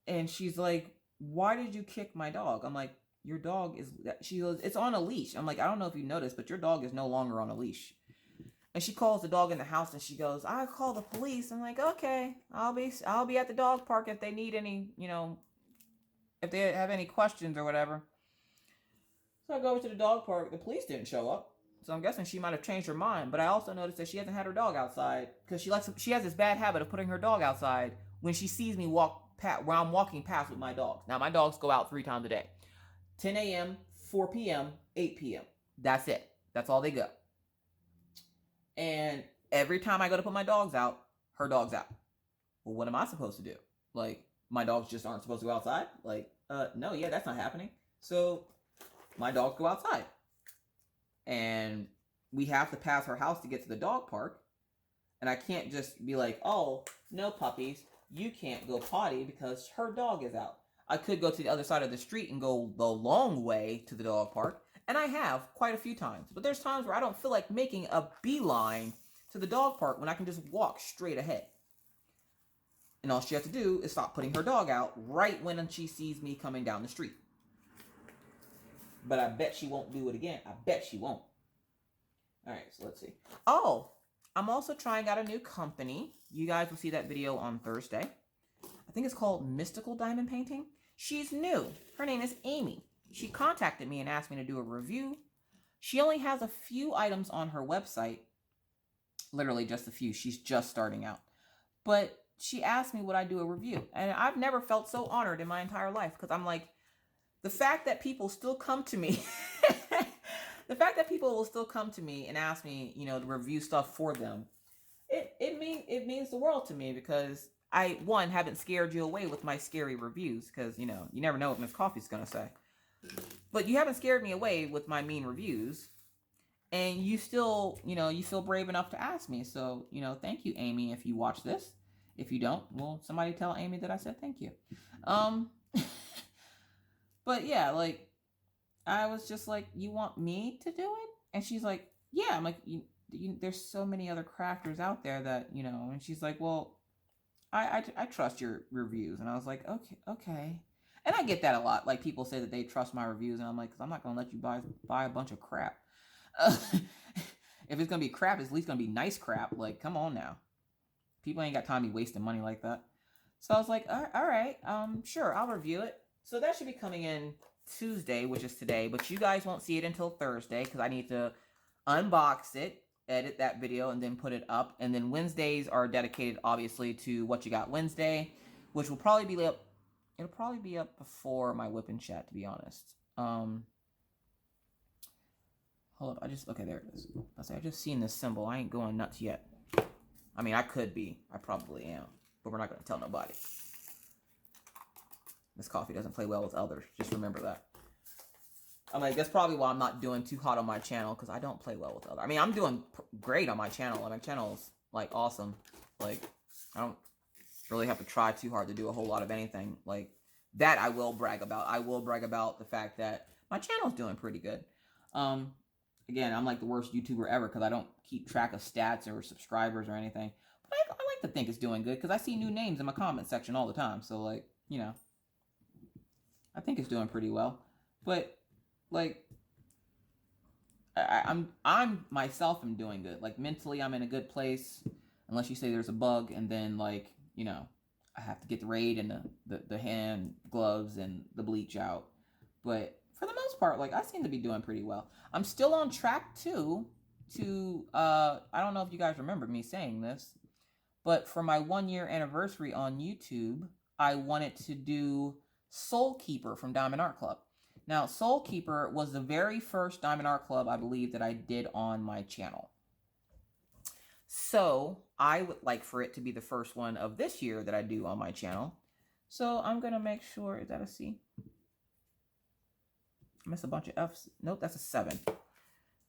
and she's like, why did you kick my dog? I'm like, your dog is, she goes, it's on a leash. I'm like, I don't know if you noticed, but your dog is no longer on a leash. And she calls the dog in the house, and she goes, I call the police. I'm like, okay, I'll be at the dog park if they need any, you know, if they have any questions or whatever. So I go over to the dog park. The police didn't show up. So I'm guessing she might have changed her mind. But I also noticed that she hasn't had her dog outside because she has this bad habit of putting her dog outside when she sees me walk past, where I'm walking past with my dogs. Now my dogs go out 3 times a day: 10 a.m., 4 p.m., 8 p.m. That's it. That's all they go. And every time I go to put my dogs out, her dog's out. Well, what am I supposed to do? Like, my dogs just aren't supposed to go outside? Like, no, yeah, that's not happening. So my dogs go outside. And we have to pass her house to get to the dog park. And I can't just be like, oh, no, puppies, you can't go potty because her dog is out. I could go to the other side of the street and go the long way to the dog park. And I have quite a few times. But there's times where I don't feel like making a beeline to the dog park when I can just walk straight ahead. And all she has to do is stop putting her dog out right when she sees me coming down the street. But I bet she won't do it again. I bet she won't. All right, so let's see. Oh, I'm also trying out a new company. You guys will see that video on Thursday. I think it's called Mystical Diamond Painting. She's new. Her name is Amy. She contacted me and asked me to do a review. She only has a few items on her website. Literally just a few. She's just starting out. But she asked me would I do a review. And I've never felt so honored in my entire life because I'm like, the fact that people still come to me, the fact that people will still come to me and ask me, you know, to review stuff for them, it means the world to me because I, one, haven't scared you away with my scary reviews because, you know, you never know what Miss Coffee's going to say. But you haven't scared me away with my mean reviews. And you still, you know, you feel brave enough to ask me. So, you know, thank you, Amy, if you watch this. If you don't, well, somebody tell Amy that I said thank you. But yeah, like, I was just like, you want me to do it? And she's like, yeah. I'm like, there's so many other crafters out there that, you know. And she's like, well, I trust your reviews. And I was like, okay. And I get that a lot. Like, people say that they trust my reviews. And I'm like, 'cause I'm not going to let you buy a bunch of crap. If it's going to be crap, it's at least going to be nice crap. Like, come on now. People ain't got time to be wasting money like that. So I was like, all right, sure, I'll review it. So that should be coming in Tuesday, which is today. But you guys won't see it until Thursday because I need to unbox it, edit that video, and then put it up. And then Wednesdays are dedicated, obviously, to What You Got Wednesday, which will probably be up. It'll probably be up before my WIp and Chat, to be honest. Hold up, okay, there it is. I just seen this symbol. I ain't going nuts yet. I mean, I could be. I probably am. But we're not going to tell nobody. Miss Coffee doesn't play well with others. Just remember that. I'm like, that's probably why I'm not doing too hot on my channel. Because I don't play well with others. I mean, I'm doing great on my channel. My channel is, like, awesome. Like, I don't really have to try too hard to do a whole lot of anything. Like, that I will brag about. I will brag about the fact that my channel is doing pretty good. Again, I'm like the worst YouTuber ever because I don't keep track of stats or subscribers or anything. But I like to think it's doing good because I see new names in my comment section all the time. So, like, you know, I think it's doing pretty well. But, like, I'm myself am doing good. Like, mentally, I'm in a good place. Unless you say there's a bug and then, like, you know, I have to get the raid and the hand gloves and the bleach out. But for the most part, like, I seem to be doing pretty well. I'm still on track, too, to, I don't know if you guys remember me saying this, but for my 1-year anniversary on YouTube, I wanted to do Soul Keeper from Diamond Art Club. Now, Soul Keeper was the very first Diamond Art Club, I believe, that I did on my channel. So, I would like for it to be the first one of this year that I do on my channel. So, I'm going to make sure, is that a C? I missed a bunch of F's. Nope, that's a 7.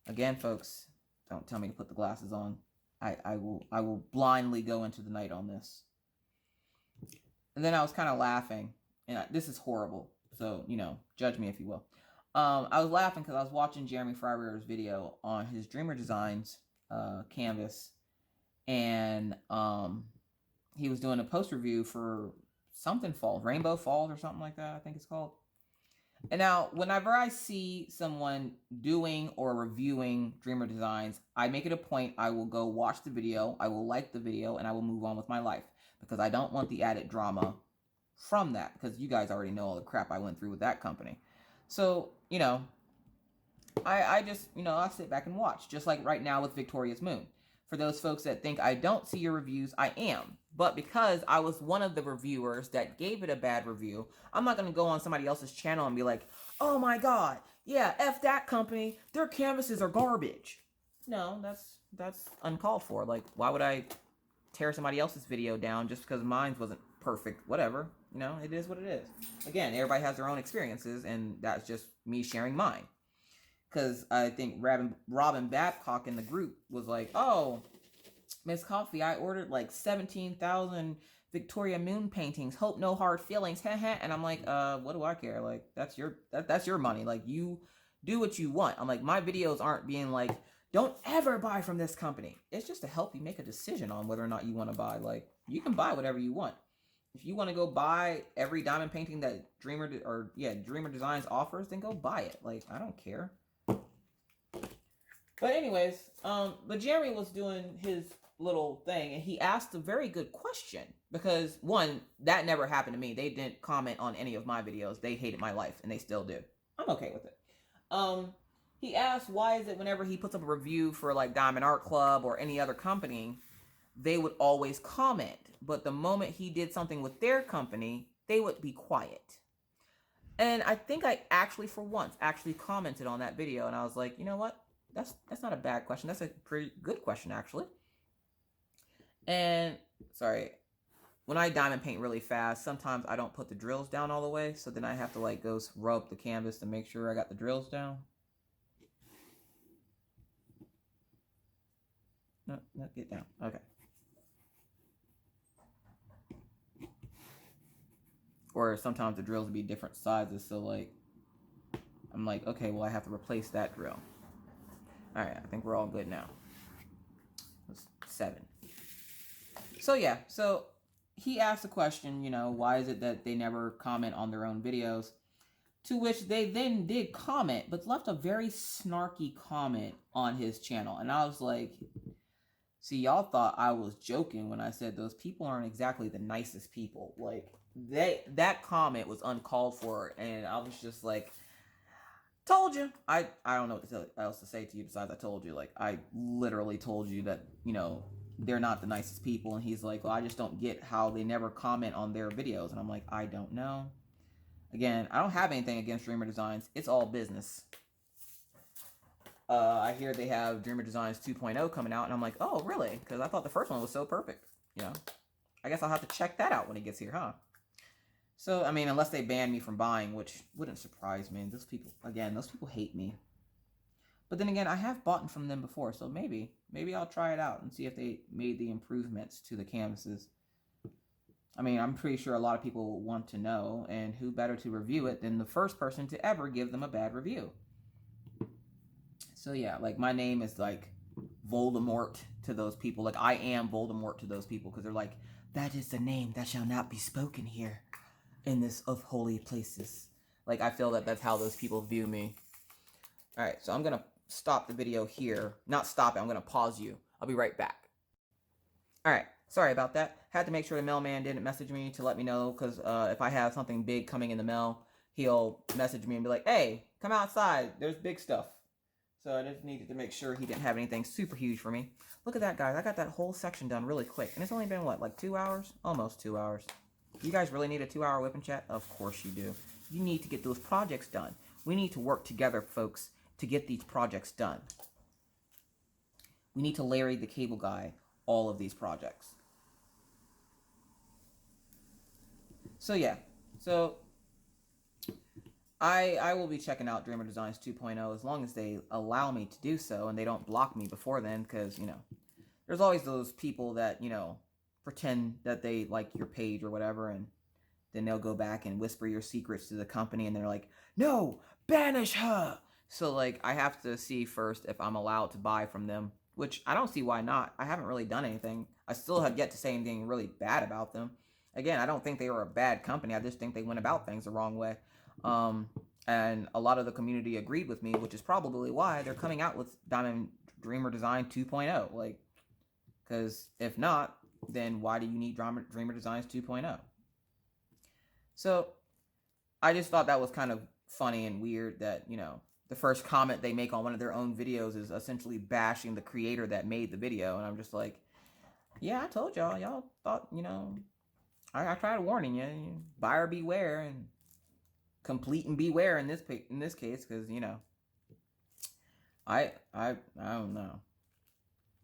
Again, folks, don't tell me to put the glasses on. I will blindly go into the night on this. And then I was kind of laughing. And this is horrible. So, you know, judge me if you will. I was laughing because I was watching Jeremy Fryrear's video on his Dreamer Designs canvas. And he was doing a post review for something Falls, Rainbow Falls or something like that, I think it's called. And now, whenever I see someone doing or reviewing Dreamer Designs, I make it a point, I will go watch the video, I will like the video, and I will move on with my life. Because I don't want the added drama from that. Because you guys already know all the crap I went through with that company. So, you know, I just, I sit back and watch, just like right now with Victoria's Moon. For those folks that think I don't see your reviews, I am. But because I was one of the reviewers that gave it a bad review, I'm not going to go on somebody else's channel and be like, oh my God, yeah, F that company, their canvases are garbage. No, that's uncalled for. Like, why would I tear somebody else's video down just because mine wasn't perfect? Whatever. It is what it is. Again, everybody has their own experiences, and that's just me sharing mine. Because I think Robin Babcock in the group was like, oh, Miss Coffee, I ordered like 17,000 Victoria Moon paintings. Hope no hard feelings. And I'm like, what do I care? Like, that's your money. Like, you do what you want. I'm like, my videos aren't being like, don't ever buy from this company. It's just to help you make a decision on whether or not you want to buy. Like, you can buy whatever you want. If you want to go buy every diamond painting that Dreamer Designs offers, then go buy it. Like, I don't care. But anyways, but Jeremy was doing his little thing, and he asked a very good question, because one, that never happened to me. They didn't comment on any of my videos. They hated my life, and they still do. I'm okay with it. He asked, why is it whenever he puts up a review for like Diamond Art Club or any other company, they would always comment, but the moment he did something with their company, they would be quiet. And I think I actually, for once, commented on that video, and I was like, you know what? That's not a bad question. That's a pretty good question, actually. And, sorry, when I diamond paint really fast, sometimes I don't put the drills down all the way, so then I have to, like, go rub the canvas to make sure I got the drills down. No, get down. Okay. Or sometimes the drills would be different sizes, so, like, I'm like, okay, well, I have to replace that drill. All right, I think we're all good now. That's 7. So, yeah, so he asked the question, why is it that they never comment on their own videos? To which they then did comment, but left a very snarky comment on his channel. And I was like, see, y'all thought I was joking when I said those people aren't exactly the nicest people. Like, that comment was uncalled for, and I was just like, told you. I don't know what else to say to you besides I told you. Like, I literally told you that, they're not the nicest people. And he's like, well, I just don't get how they never comment on their videos. And I'm like, I don't know. Again, I don't have anything against Dreamer Designs. It's all business. I hear they have Dreamer Designs 2.0 coming out, and I'm like, oh, really? Because I thought the first one was so perfect. I guess I'll have to check that out when it gets here, huh? So, I mean, unless they ban me from buying, which wouldn't surprise me. Those people hate me. But then again, I have bought from them before, so maybe I'll try it out and see if they made the improvements to the canvases. I mean, I'm pretty sure a lot of people want to know, and who better to review it than the first person to ever give them a bad review. So yeah, like, my name is like Voldemort to those people. Like, I am Voldemort to those people, because they're like, that is the name that shall not be spoken here in this of holy places. Like, I feel that that's how those people view me. All right, so I'm going to stop the video here. Not stop it, I'm going to pause you. I'll be right back. All right, sorry about that. Had to make sure the mailman didn't message me to let me know, because if I have something big coming in the mail, he'll message me and be like, hey, come outside, there's big stuff. So I just needed to make sure he didn't have anything super huge for me. Look at that, guys. I got that whole section done really quick. And it's only been, what, like 2 hours? Almost 2 hours. You guys really need a 2-hour whip and chat? Of course you do. You need to get those projects done. We need to work together, folks, to get these projects done. We need to Larry the Cable Guy all of these projects. So, yeah. So, I will be checking out Dreamer Designs 2.0 as long as they allow me to do so, and they don't block me before then, because, there's always those people that, pretend that they like your page or whatever, and then they'll go back and whisper your secrets to the company, and they're like, no, banish her! So, like, I have to see first if I'm allowed to buy from them, which I don't see why not. I haven't really done anything. I still have yet to say anything really bad about them. Again, I don't think they were a bad company. I just think they went about things the wrong way. And a lot of the community agreed with me, which is probably why they're coming out with Dreamer Design 2.0. Like, because if not, then why do you need Dreamer Designs 2.0? So, I just thought that was kind of funny and weird that, the first comment they make on one of their own videos is essentially bashing the creator that made the video. And I'm just like, yeah, I told y'all. Y'all thought, you know, I tried warning you. Buyer beware and complete and beware in this case, because, you know, I don't know.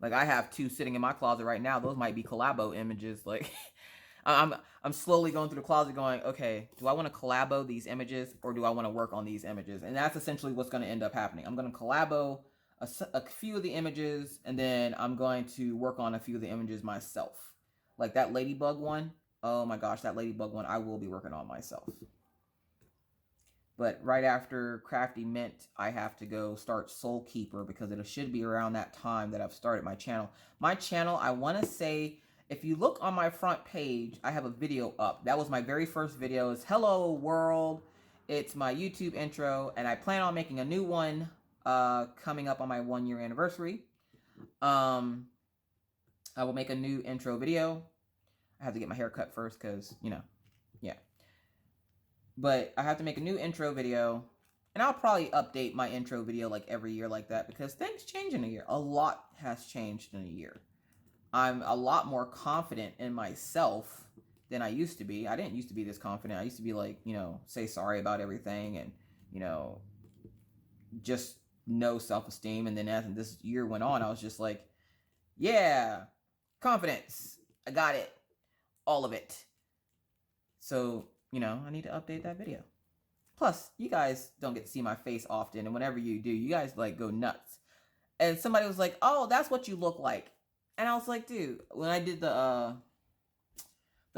Like, I have 2 sitting in my closet right now. Those might be collabo images. Like, I'm slowly going through the closet going, okay, do I want to collabo these images or do I want to work on these images? And that's essentially what's going to end up happening. I'm going to collabo a few of the images, and then I'm going to work on a few of the images myself. Like that ladybug one. Oh my gosh, that ladybug one I will be working on myself. But right after Crafty Mint, I have to go start Soul Keeper, because it should be around that time that I've started my channel. My channel, I want to say, if you look on my front page, I have a video up. That was my very first video. It's Hello World. It's my YouTube intro, and I plan on making a new one coming up on my 1-year anniversary. I will make a new intro video. I have to get my hair cut first because, you know, yeah. But I have to make a new intro video, and I'll probably update my intro video like every year like that, because things change in a year. A lot has changed in a year. I'm a lot more confident in myself than I used to be. I didn't used to be this confident. I used to be like, you know, say sorry about everything and, you know, just no self-esteem. And then as this year went on, I was just like, yeah, confidence. I got it. All of it. So, you know, I need to update that video. Plus, you guys don't get to see my face often, and whenever you do, you guys like go nuts. And somebody was like, "Oh, that's what you look like." And I was like, dude, when I did the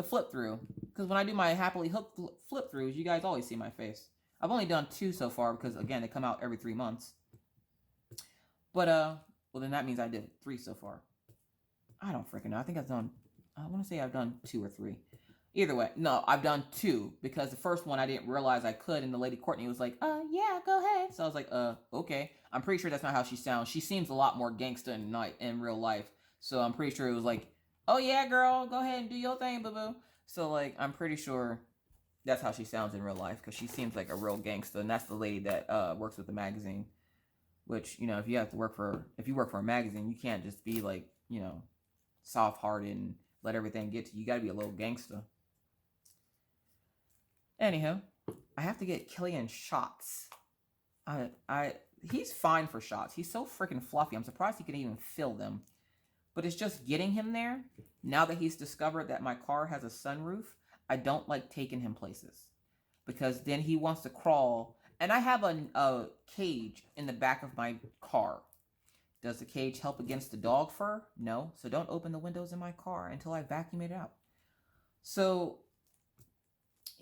flip through, because when I do my happily hooked flip throughs, you guys always see my face. I've only done 2 so far, because again, they come out every 3 months. But well, then that means I did 3 so far. I don't freaking know. I think I've done, I want to say I've done 2 or 3. Either way, no, I've done 2, because the first one I didn't realize I could, and the lady Courtney was like, yeah, go ahead. So I was like, okay. I'm pretty sure that's not how she sounds. She seems a lot more gangsta in real life. So I'm pretty sure it was like, oh yeah, girl, go ahead and do your thing, boo-boo. So like, I'm pretty sure that's how she sounds in real life, because she seems like a real gangsta, and that's the lady that works with the magazine. Which, you know, if you work for a magazine, you can't just be like, you know, soft-hearted and let everything get to you. You gotta be a little gangsta. Anyhow, I have to get Killian shots. He's fine for shots. He's so freaking fluffy. I'm surprised he can even fill them. But it's just getting him there. Now that he's discovered that my car has a sunroof, I don't like taking him places, because then he wants to crawl. And I have a cage in the back of my car. Does the cage help against the dog fur? No. So don't open the windows in my car until I vacuum it out. So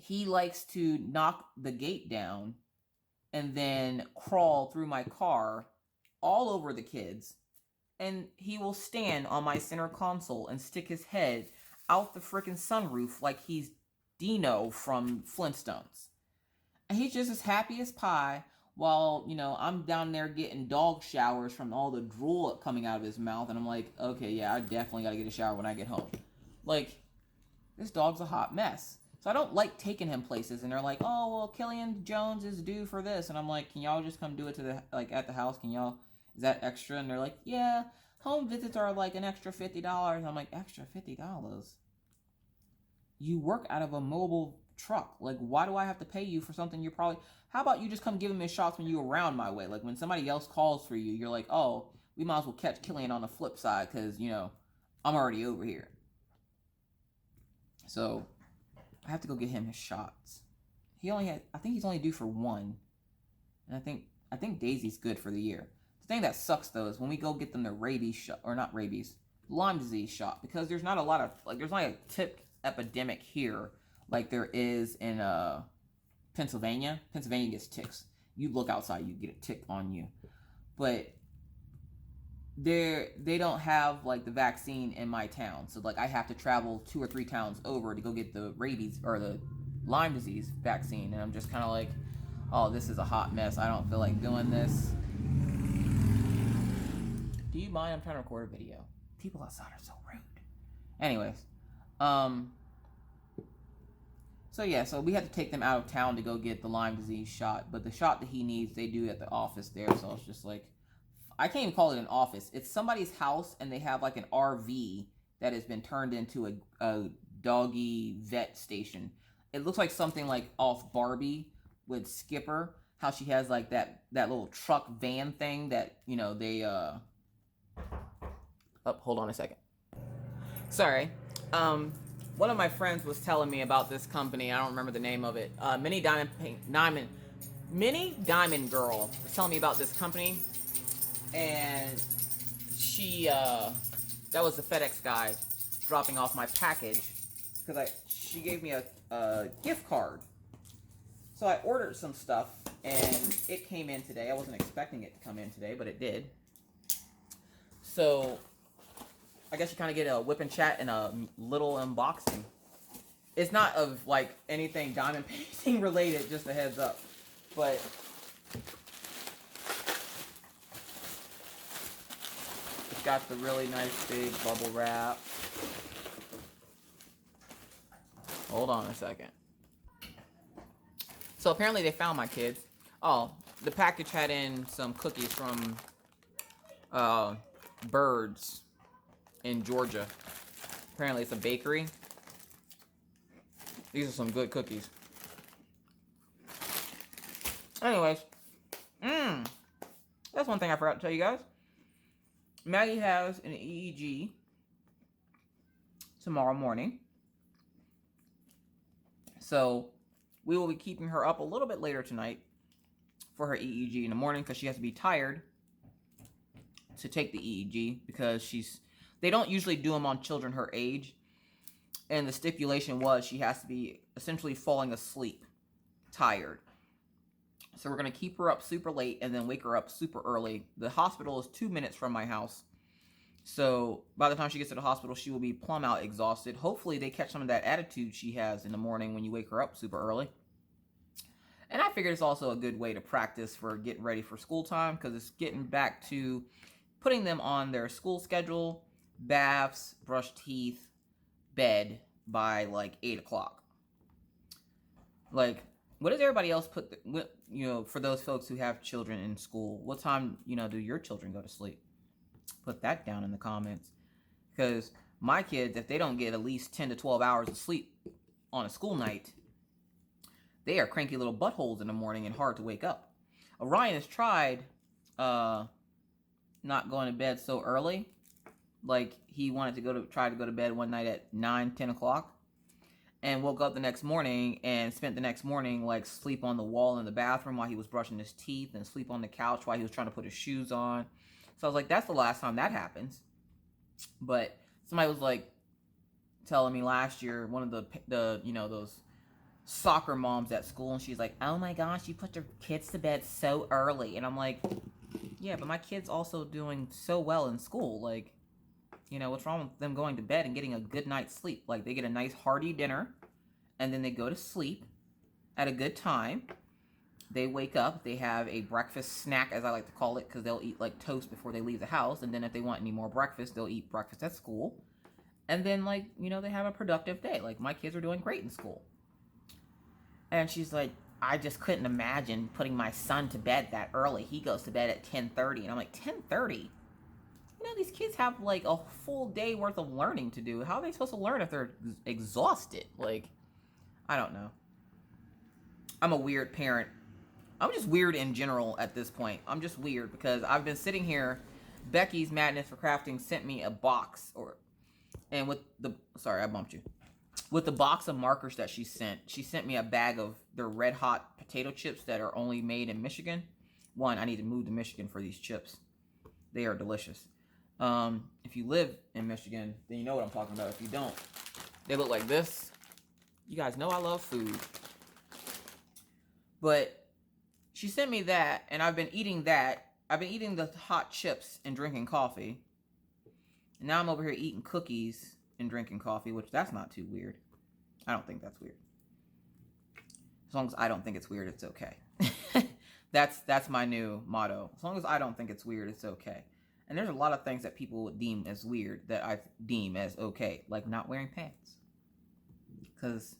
he likes to knock the gate down and then crawl through my car all over the kids. And he will stand on my center console and stick his head out the freaking sunroof like he's Dino from Flintstones. And he's just as happy as pie while, you know, I'm down there getting dog showers from all the drool coming out of his mouth. And I'm like, okay, yeah, I definitely got to get a shower when I get home. Like, this dog's a hot mess. So I don't like taking him places. And they're like, oh, well, Killian Jones is due for this. And I'm like, can y'all just come do it at the house? Can y'all, is that extra? And they're like, yeah, home visits are like an extra $50. I'm like, extra $50? You work out of a mobile truck. Like, why do I have to pay you for something you're probably... How about you just come give him his shots when you're around my way? Like, when somebody else calls for you, you're like, oh, we might as well catch Killian on the flip side, because, you know, I'm already over here. So I have to go get him his shots. I think he's only due for 1. And I think Daisy's good for the year. The thing that sucks, though, is when we go get them the rabies shot, or not rabies, Lyme disease shot, because there's not a lot of, like, there's not a tick epidemic here like there is in Pennsylvania. Pennsylvania gets ticks. You look outside, you get a tick on you. But they don't have like the vaccine in my town. So like I have to travel 2 or 3 towns over to go get the rabies or the Lyme disease vaccine. And I'm just kind of like, oh, this is a hot mess. I don't feel like doing this. Do you mind? I'm trying to record a video. People outside are so rude. Anyways, So yeah, so we had to take them out of town to go get the Lyme disease shot. But the shot that he needs, they do at the office there. So it's just like, I can't even call it an office. It's somebody's house, and they have like an RV that has been turned into a doggy vet station. It looks like something like off Barbie with Skipper. How she has like that little truck van thing that, you know, they oh, hold on a second. Sorry. One of my friends was telling me about this company. I don't remember the name of it. Mini Diamond Girl was telling me about this company, and she that was the FedEx guy dropping off my package, because she gave me a gift card. So I ordered some stuff, and it came in today. I wasn't expecting it to come in today, but it did. So I guess you kind of get a whip and chat and a little unboxing. It's not of like anything diamond painting related, just a heads up. But it's got the really nice big bubble wrap. Hold on a second. So apparently they found my kids. Oh, the package had in some cookies from Birds in Georgia. Apparently it's a bakery. These are some good cookies. Anyways, that's one thing I forgot to tell you guys. Maggie has an EEG tomorrow morning. So we will be keeping her up a little bit later tonight for her EEG in the morning, because she has to be tired to take the EEG, because they don't usually do them on children her age. And the stipulation was she has to be essentially falling asleep, tired. So we're going to keep her up super late and then wake her up super early. The hospital is 2 minutes from my house. So by the time she gets to the hospital, she will be plumb out exhausted. Hopefully they catch some of that attitude she has in the morning when you wake her up super early. And I figured it's also a good way to practice for getting ready for school time, because it's getting back to putting them on their school schedule, baths, brush teeth, bed by like 8 o'clock. Like, what does everybody else put, for those folks who have children in school, what time, do your children go to sleep? Put that down in the comments. Because my kids, if they don't get at least 10 to 12 hours of sleep on a school night, they are cranky little buttholes in the morning and hard to wake up. Orion has tried not going to bed so early. Like, he wanted to try to go to bed one night at 9, 10 o'clock. And woke up the next morning and spent the next morning, like, sleep on the wall in the bathroom while he was brushing his teeth, and sleep on the couch while he was trying to put his shoes on. So I was like, that's the last time that happens. But somebody was, like, telling me last year, one of the those soccer moms at school, and she's like, oh my gosh, you put your kids to bed so early. And I'm like, yeah, but my kid's also doing so well in school. Like, what's wrong with them going to bed and getting a good night's sleep? Like, they get a nice hearty dinner, and then they go to sleep at a good time. They wake up, they have a breakfast snack, as I like to call it, because they'll eat like toast before they leave the house. And then if they want any more breakfast, they'll eat breakfast at school. And then, like, they have a productive day. Like, my kids are doing great in school. And she's like, I just couldn't imagine putting my son to bed that early. He goes to bed at 10:30. And I'm like, 10:30? These kids have like a full day worth of learning to do. How are they supposed to learn if they're exhausted? Like, I don't know. I'm a weird parent. I'm just weird in general at this point. I'm just weird because I've been sitting here. Becky's Madness for Crafting sent me a box, sorry, I bumped you. With the box of markers that she sent me a bag of their red hot potato chips that are only made in Michigan. One, I need to move to Michigan for these chips. They are delicious. If you live in Michigan, then you know what I'm talking about. If you don't, they look like this. You guys know I love food. But she sent me that, and I've been eating that. I've been eating the hot chips and drinking coffee. And now I'm over here eating cookies and drinking coffee, which that's not too weird. I don't think that's weird. As long as I don't think it's weird, it's okay. That's my new motto. As long as I don't think it's weird, it's okay. And there's a lot of things that people would deem as weird that I deem as okay, like not wearing pants. Because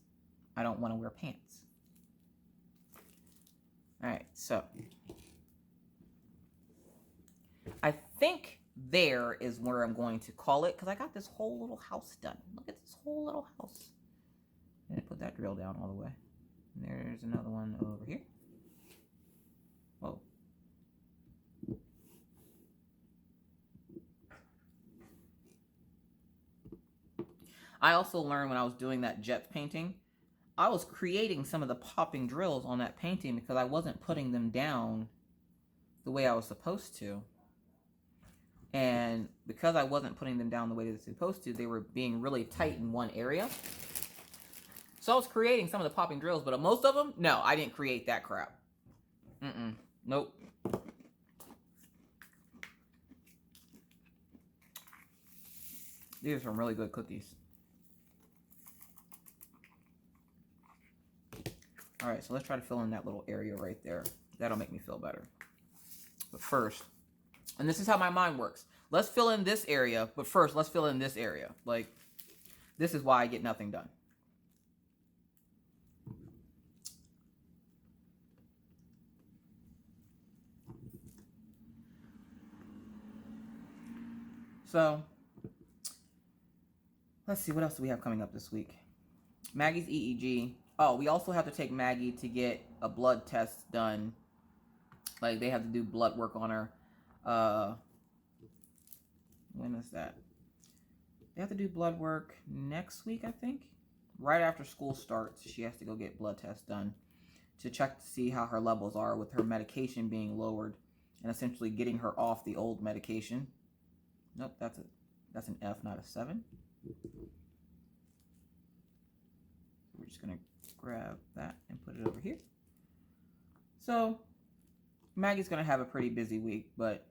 I don't want to wear pants. All right, so I think there is where I'm going to call it, because I got this whole little house done. Look at this whole little house. And put that drill down all the way. And there's another one over here. Whoa. I also learned when I was doing that jet painting, I was creating some of the popping drills on that painting because I wasn't putting them down the way I was supposed to. And because I wasn't putting them down the way they were supposed to, they were being really tight in one area. So I was creating some of the popping drills, but most of them, no, I didn't create that crap. Nope. These are some really good cookies. All right, so let's try to fill in that little area right there. That'll make me feel better. But first, and this is how my mind works. Let's fill in this area, but first, let's fill in this area. Like, this is why I get nothing done. So, let's see, what else do we have coming up this week? Maggie's EEG. Oh, we also have to take Maggie to get a blood test done. Like, they have to do blood work on her. When is that? They have to do blood work next week, I think. Right after school starts, she has to go get blood tests done to check to see how her levels are with her medication being lowered and essentially getting her off the old medication. Nope, that's an F, not a 7. We're just going to grab that and put it over here. So, Maggie's going to have a pretty busy week, but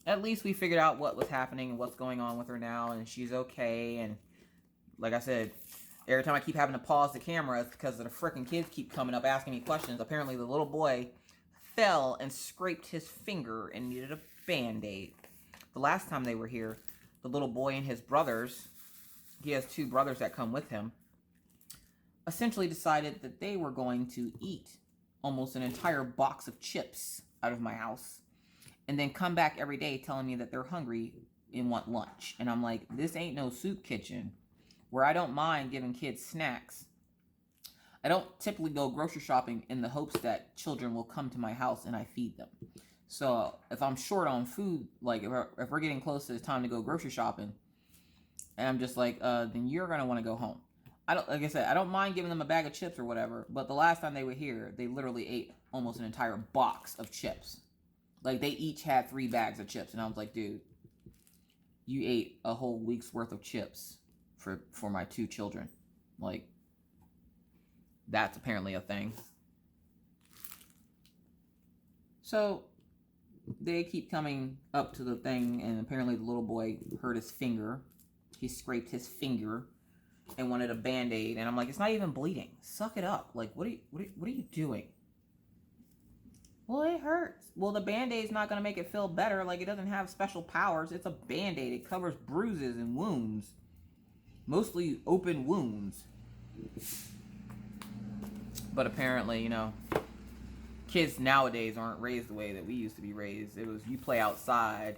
at least we figured out what was happening and what's going on with her now, and she's okay. And like I said, every time I keep having to pause the camera, it's because the freaking kids keep coming up asking me questions. Apparently, the little boy fell and scraped his finger and needed a Band-Aid. The last time they were here, the little boy and his brothers, he has 2 brothers that come with him, essentially decided that they were going to eat almost an entire box of chips out of my house and then come back every day telling me that they're hungry and want lunch. And I'm like, this ain't no soup kitchen where I don't mind giving kids snacks. I don't typically go grocery shopping in the hopes that children will come to my house and I feed them. So if I'm short on food, like if we're getting close to the time to go grocery shopping, and I'm just like, then you're going to want to go home. Like I said, I don't mind giving them a bag of chips or whatever, but the last time they were here, they literally ate almost an entire box of chips. Like, they each had 3 bags of chips, and I was like, dude, you ate a whole week's worth of chips for my 2 children. Like, that's apparently a thing. So, they keep coming up to the thing, and apparently the little boy hurt his finger. He scraped his finger and wanted a Band-Aid, and I'm like, it's not even bleeding. Suck it up. Like, what are you doing? Well, it hurts. Well, the Band-Aid's not going to make it feel better. Like, it doesn't have special powers. It's a Band-Aid. It covers bruises and wounds. Mostly open wounds. But apparently, you know, kids nowadays aren't raised the way that we used to be raised. It was, you play outside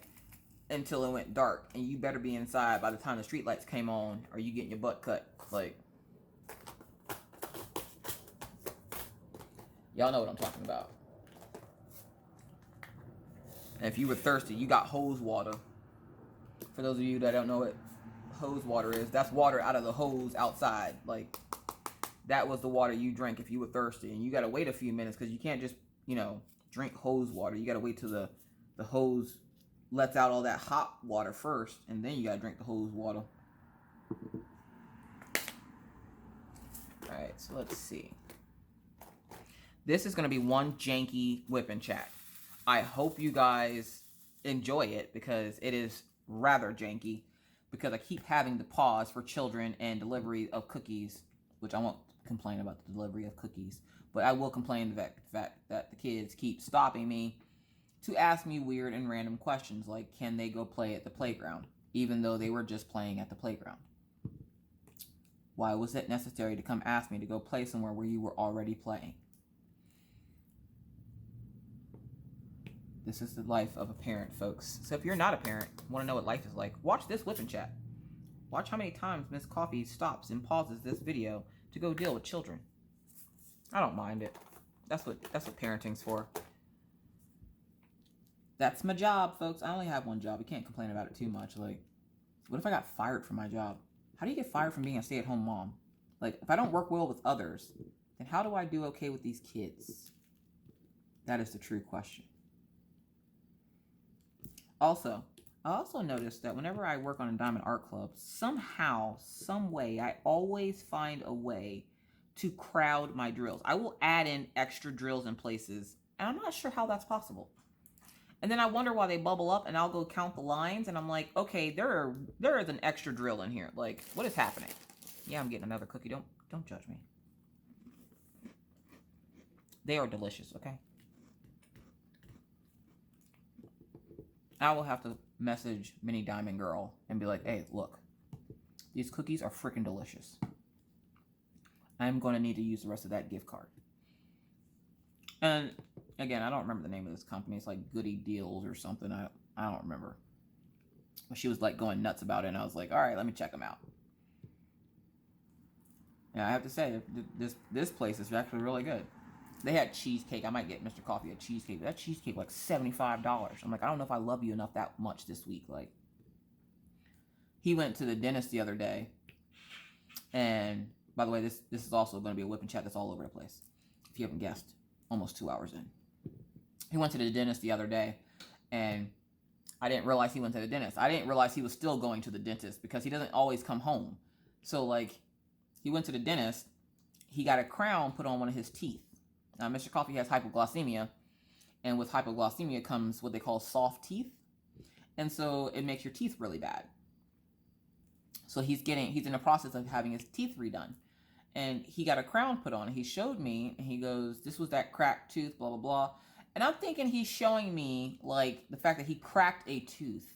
until it went dark, and you better be inside by the time the streetlights came on, or you getting your butt cut. Like, y'all know what I'm talking about. And if you were thirsty, you got hose water. For those of you that don't know what hose water is, that's water out of the hose outside. Like, that was the water you drank if you were thirsty. And you got to wait a few minutes because you can't just, you know, drink hose water. You got to wait till the hose lets out all that hot water first, and then you got to drink the hose water. All right, so let's see. This is going to be one janky WIp and Chat. I hope you guys enjoy it because it is rather janky, because I keep having to pause for children and delivery of cookies, which I won't complain about the delivery of cookies, but I will complain the fact that the kids keep stopping me to ask me weird and random questions like, can they go play at the playground, even though they were just playing at the playground. Why was it necessary to come ask me to go play somewhere where you were already playing? This is the life of a parent, folks. So if you're not a parent, want to know what life is like, watch this WIp and Chat. Watch how many times Miss Coffee stops and pauses this video to go deal with children. I don't mind it. That's what parenting's for. That's my job, folks. I only have one job. You can't complain about it too much. Like, what if I got fired from my job? How do you get fired from being a stay-at-home mom? Like, if I don't work well with others, then how do I do okay with these kids? That is the true question. Also, I also noticed that whenever I work on a Diamond Art Club, somehow, some way, I always find a way to crowd my drills. I will add in extra drills in places, and I'm not sure how that's possible. And then I wonder why they bubble up, and I'll go count the lines, and I'm like, okay, there is an extra drill in here. Like, what is happening? Yeah, I'm getting another cookie. Don't judge me. They are delicious, okay? I will have to message Mini Diamond Girl and be like, hey, look, these cookies are freaking delicious. I'm going to need to use the rest of that gift card. And again, I don't remember the name of this company. It's like Goody Deals or something. I don't remember. But she was like going nuts about it, and I was like, all right, let me check them out. Yeah, I have to say, this place is actually really good. They had cheesecake. I might get Mr. Coffee a cheesecake. But that cheesecake like $75. I'm like, I don't know if I love you enough that much this week. Like, he went to the dentist the other day. And by the way, this is also going to be a WIp and Chat that's all over the place. If you haven't guessed, almost 2 hours in. He went to the dentist the other day, and I didn't realize he went to the dentist. I didn't realize he was still going to the dentist because he doesn't always come home. So, like, he went to the dentist. He got a crown put on one of his teeth. Now, Mr. Coffee has hypoglycemia, and with hypoglycemia comes what they call soft teeth, and so it makes your teeth really bad. So he's in the process of having his teeth redone, and he got a crown put on. He showed me, and he goes, "This was that cracked tooth, blah blah blah," and I'm thinking he's showing me like the fact that he cracked a tooth,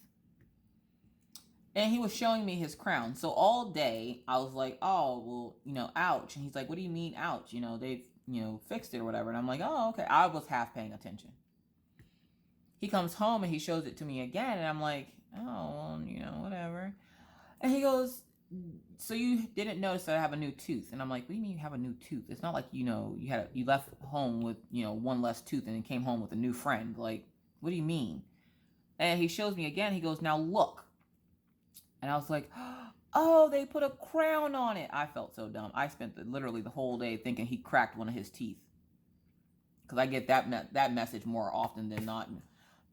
and he was showing me his crown. So all day I was like, "Oh well, ouch," and he's like, "What do you mean ouch? They've fixed it or whatever." And I'm like, oh, okay. I was half paying attention. He comes home and he shows it to me again. And I'm like, oh, well, whatever. And he goes, so you didn't notice that I have a new tooth? And I'm like, what do you mean you have a new tooth? It's not like, you left home with, one less tooth and then came home with a new friend. Like, what do you mean? And he shows me again. He goes, now look. And I was like, oh, they put a crown on it. I felt so dumb. I spent literally the whole day thinking he cracked one of his teeth. Because I get that message more often than not.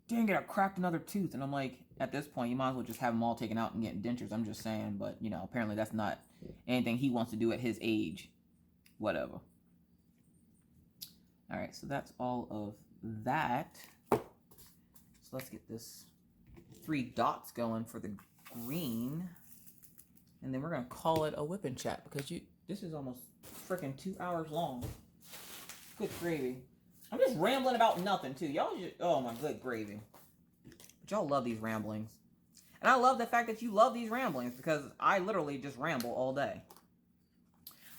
Dang it, I cracked another tooth. And I'm like, at this point, you might as well just have them all taken out and get dentures. I'm just saying. But, apparently that's not anything he wants to do at his age. Whatever. All right, so that's all of that. So let's get this 3 dots going for the green. And then we're going to call it a WIp and Chat because this is almost freaking 2 hours long. Good gravy. I'm just rambling about nothing, too. Y'all just, oh, my good gravy. But y'all love these ramblings. And I love the fact that you love these ramblings because I literally just ramble all day.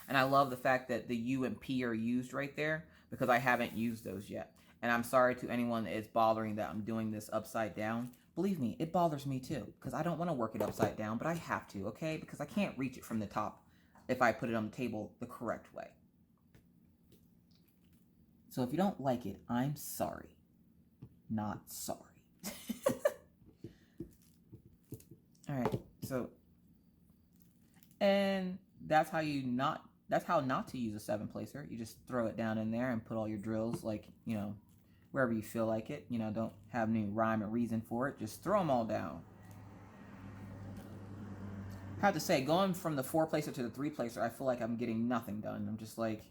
And I love the fact that the U and P are used right there because I haven't used those yet. And I'm sorry to anyone that is bothering that I'm doing this upside down. Believe me, it bothers me too, because I don't want to work it upside down, but I have to, okay? Because I can't reach it from the top if I put it on the table the correct way. So if you don't like it, I'm sorry. Not sorry. All right, so, and that's how not to use a 7-placer. You just throw it down in there and put all your drills, like, wherever you feel like it. Don't have any rhyme or reason for it. Just throw them all down. I have to say, going from the 4-placer to the 3-placer, I feel like I'm getting nothing done. I'm just like,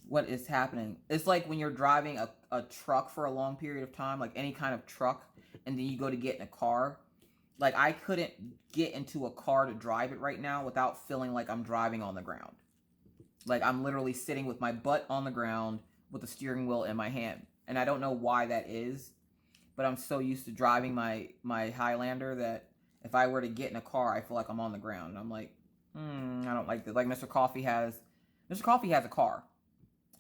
what is happening? It's like when you're driving a truck for a long period of time, like any kind of truck, and then you go to get in a car. Like, I couldn't get into a car to drive it right now without feeling like I'm driving on the ground. Like, I'm literally sitting with my butt on the ground with the steering wheel in my hand. And I don't know why that is, but I'm so used to driving my Highlander that if I were to get in a car, I feel like I'm on the ground. And I'm like, I don't like that. Like Mr. Coffee has a car.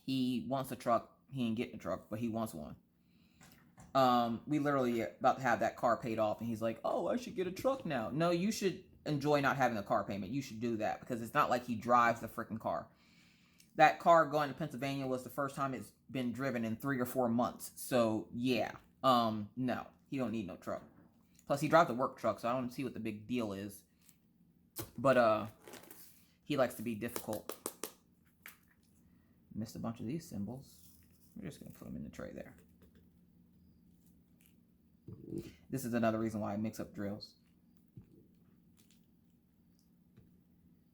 He wants a truck. He ain't getting a truck, but he wants one. We literally about to have that car paid off, and he's like, oh, I should get a truck now. No, you should enjoy not having a car payment. You should do that, because it's not like he drives the freaking car. That car going to Pennsylvania was the first time it's been driven in 3 or 4 months. So yeah, no, he don't need no truck. Plus he drives a work truck, so I don't see what the big deal is. But he likes to be difficult. Missed a bunch of these symbols. We're just gonna put them in the tray there. This is another reason why I mix up drills.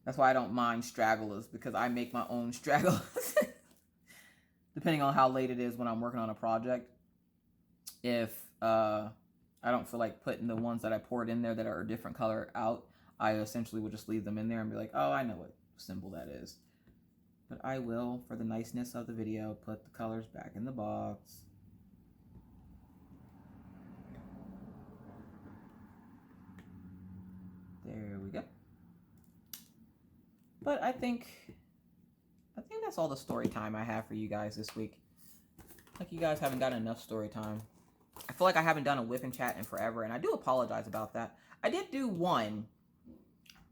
That's why I don't mind stragglers, because I make my own stragglers. Depending on how late it is when I'm working on a project. If I don't feel like putting the ones that I poured in there that are a different color out, I essentially would just leave them in there and be like, oh, I know what symbol that is. But I will, for the niceness of the video, put the colors back in the box. There we go. But I think that's all the story time I have for you guys this week. Like, you guys haven't gotten enough story time. I feel like I haven't done a WIp and Chat in forever, and I do apologize about that. I did do one,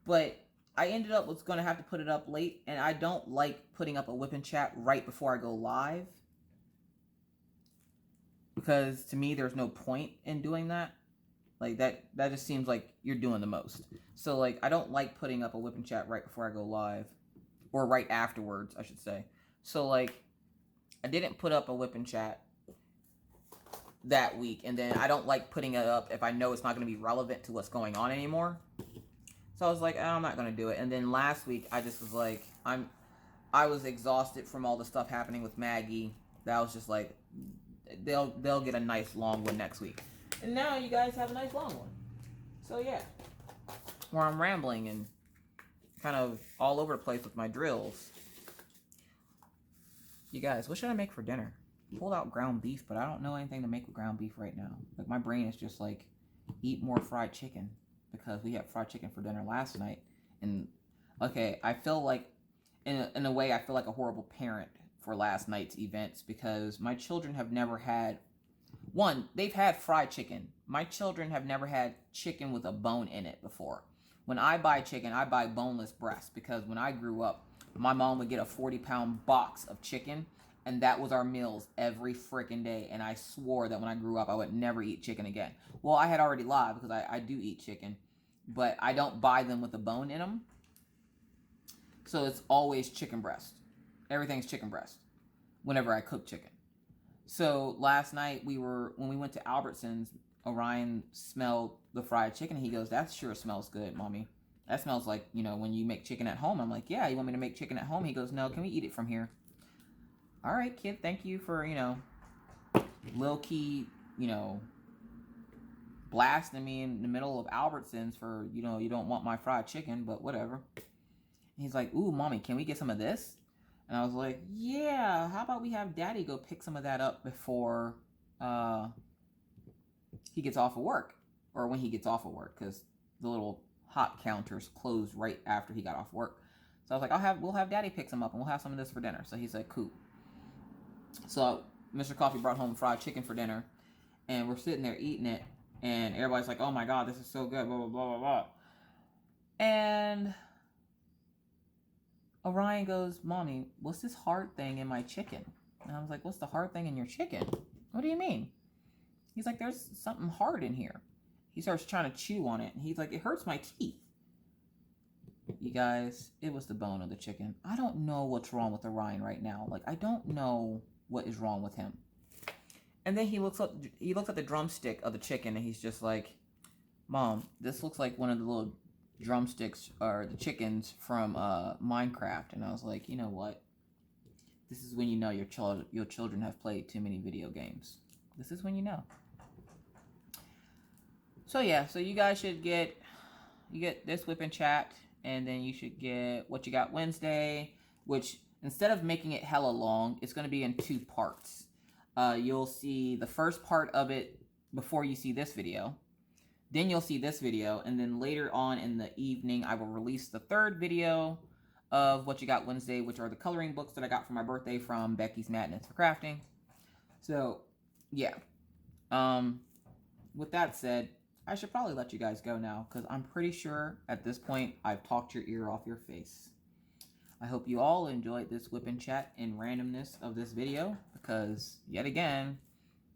but I ended up was going to have to put it up late, and I don't like putting up a WIp and Chat right before I go live, because to me there's no point in doing that. Like, that just seems like you're doing the most. So, like, I don't like putting up a WIp and Chat right before I go live. Or right afterwards, I should say. So, like, I didn't put up a WIp and Chat that week. And then I don't like putting it up if I know it's not going to be relevant to what's going on anymore. So I was like, oh, I'm not going to do it. And then last week, I just was like, I was exhausted from all the stuff happening with Maggie. That I was just like, they'll get a nice long one next week. And now you guys have a nice long one. So yeah, where I'm rambling and kind of all over the place with my drills. You guys, what should I make for dinner? Pulled out ground beef, but I don't know anything to make with ground beef right now. Like, my brain is just like, eat more fried chicken, because we had fried chicken for dinner last night. And okay, I feel like, in a way, I feel like a horrible parent for last night's events, because my children have never had, one, they've had fried chicken. My children have never had chicken with a bone in it before. When I buy chicken, I buy boneless breast, because when I grew up, my mom would get a 40-pound box of chicken, and that was our meals every freaking day. And I swore that when I grew up, I would never eat chicken again. Well, I had already lied, because I do eat chicken, but I don't buy them with a bone in them. So it's always chicken breast. Everything's chicken breast whenever I cook chicken. So last night when we went to Albertsons, Orion smelled the fried chicken. He goes, that sure smells good, Mommy. That smells like, when you make chicken at home. I'm like, yeah, you want me to make chicken at home? He goes, no, can we eat it from here? All right, kid, thank you for, low-key, blasting me in the middle of Albertsons for, you don't want my fried chicken, but whatever. And he's like, ooh, Mommy, can we get some of this? And I was like, yeah, how about we have Daddy go pick some of that up before he gets off of work. Or when he gets off of work, because the little hot counters closed right after he got off work. So I was like, we'll have Daddy pick some up, and we'll have some of this for dinner. So he's like, cool. So Mr. Coffee brought home fried chicken for dinner, and we're sitting there eating it, and everybody's like, oh my God, this is so good, blah, blah, blah, blah, blah. And Orion goes, Mommy, what's this hard thing in my chicken? And I was like, what's the hard thing in your chicken? What do you mean? He's like, there's something hard in here. He starts trying to chew on it, and he's like, it hurts my teeth. You guys, it was the bone of the chicken. I don't know what's wrong with Orion right now. Like, I don't know what is wrong with him. And then he looks at the drumstick of the chicken, and he's just like, Mom, this looks like one of the little drumsticks or the chickens from Minecraft. And I was like, you know what? This is when you know your children have played too many video games. This is when you know. So yeah, so you guys should get this WIP and Chat, and then you should get What You Got Wednesday, which instead of making it hella long, it's going to be in 2 parts. You'll see the first part of it before you see this video. then you'll see this video, and then later on in the evening, I will release the third video of What You Got Wednesday, which are the coloring books that I got for my birthday from Becky's Madness for Crafting. So, yeah. With that said, I should probably let you guys go now, because I'm pretty sure at this point I've talked your ear off your face. I hope you all enjoyed this whip and chat and randomness of this video, because yet again,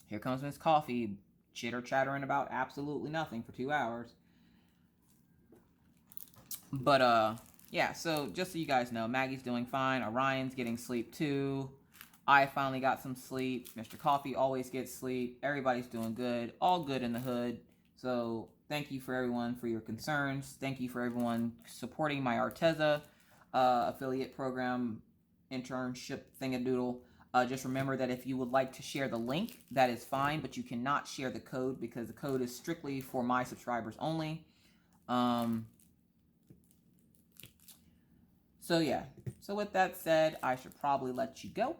here comes Miss Coffee chitter-chattering about absolutely nothing for 2 hours. But yeah, so just so you guys know, Maggie's doing fine. Orion's getting sleep too. I finally got some sleep. Mr. Coffee always gets sleep. Everybody's doing good. All good in the hood. So thank you for everyone for your concerns. Thank you for everyone supporting my Arteza affiliate program internship thingadoodle. Just remember that if you would like to share the link, that is fine, but you cannot share the code because the code is strictly for my subscribers only. So yeah, so with that said, I should probably let you go.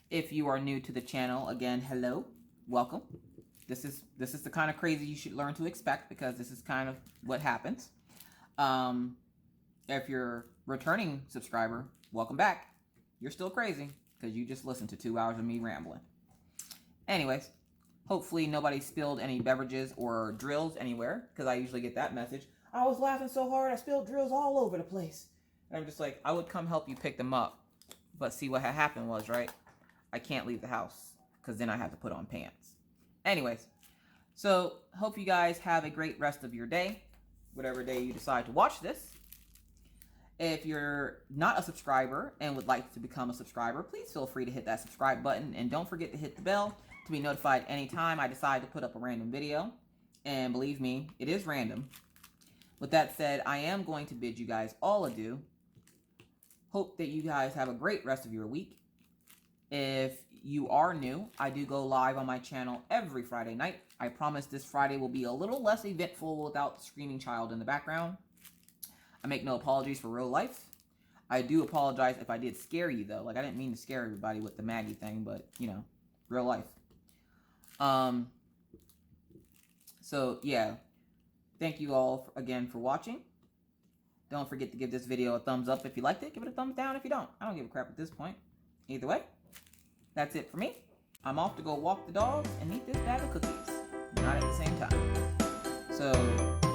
If you are new to the channel, again, hello, welcome. This is the kind of crazy you should learn to expect, because this is kind of what happens. If you're a returning subscriber, welcome back. You're still crazy because you just listened to 2 hours of me rambling. Anyways, hopefully nobody spilled any beverages or drills anywhere, because I usually get that message. I was laughing so hard I spilled drills all over the place. And I'm just like, I would come help you pick them up. But see, what had happened was, right, I can't leave the house because then I have to put on pants. Anyways, so hope you guys have a great rest of your day, whatever day you decide to watch this. If you're not a subscriber and would like to become a subscriber, please feel free to hit that subscribe button. And don't forget to hit the bell to be notified anytime I decide to put up a random video. And believe me, it is random. With that said, I am going to bid you guys all adieu. Hope that you guys have a great rest of your week. If you are new, I do go live on my channel every Friday night. I promise this Friday will be a little less eventful without the screaming child in the background. I make no apologies for real life. I do apologize if I did scare you, though. Like, I didn't mean to scare everybody with the Maggie thing, but, you know, real life. So, yeah. Thank you all again for watching. Don't forget to give this video a thumbs up if you liked it. Give it a thumbs down if you don't. I don't give a crap at this point. Either way, that's it for me. I'm off to go walk the dog and eat this bag of cookies. Not at the same time. So...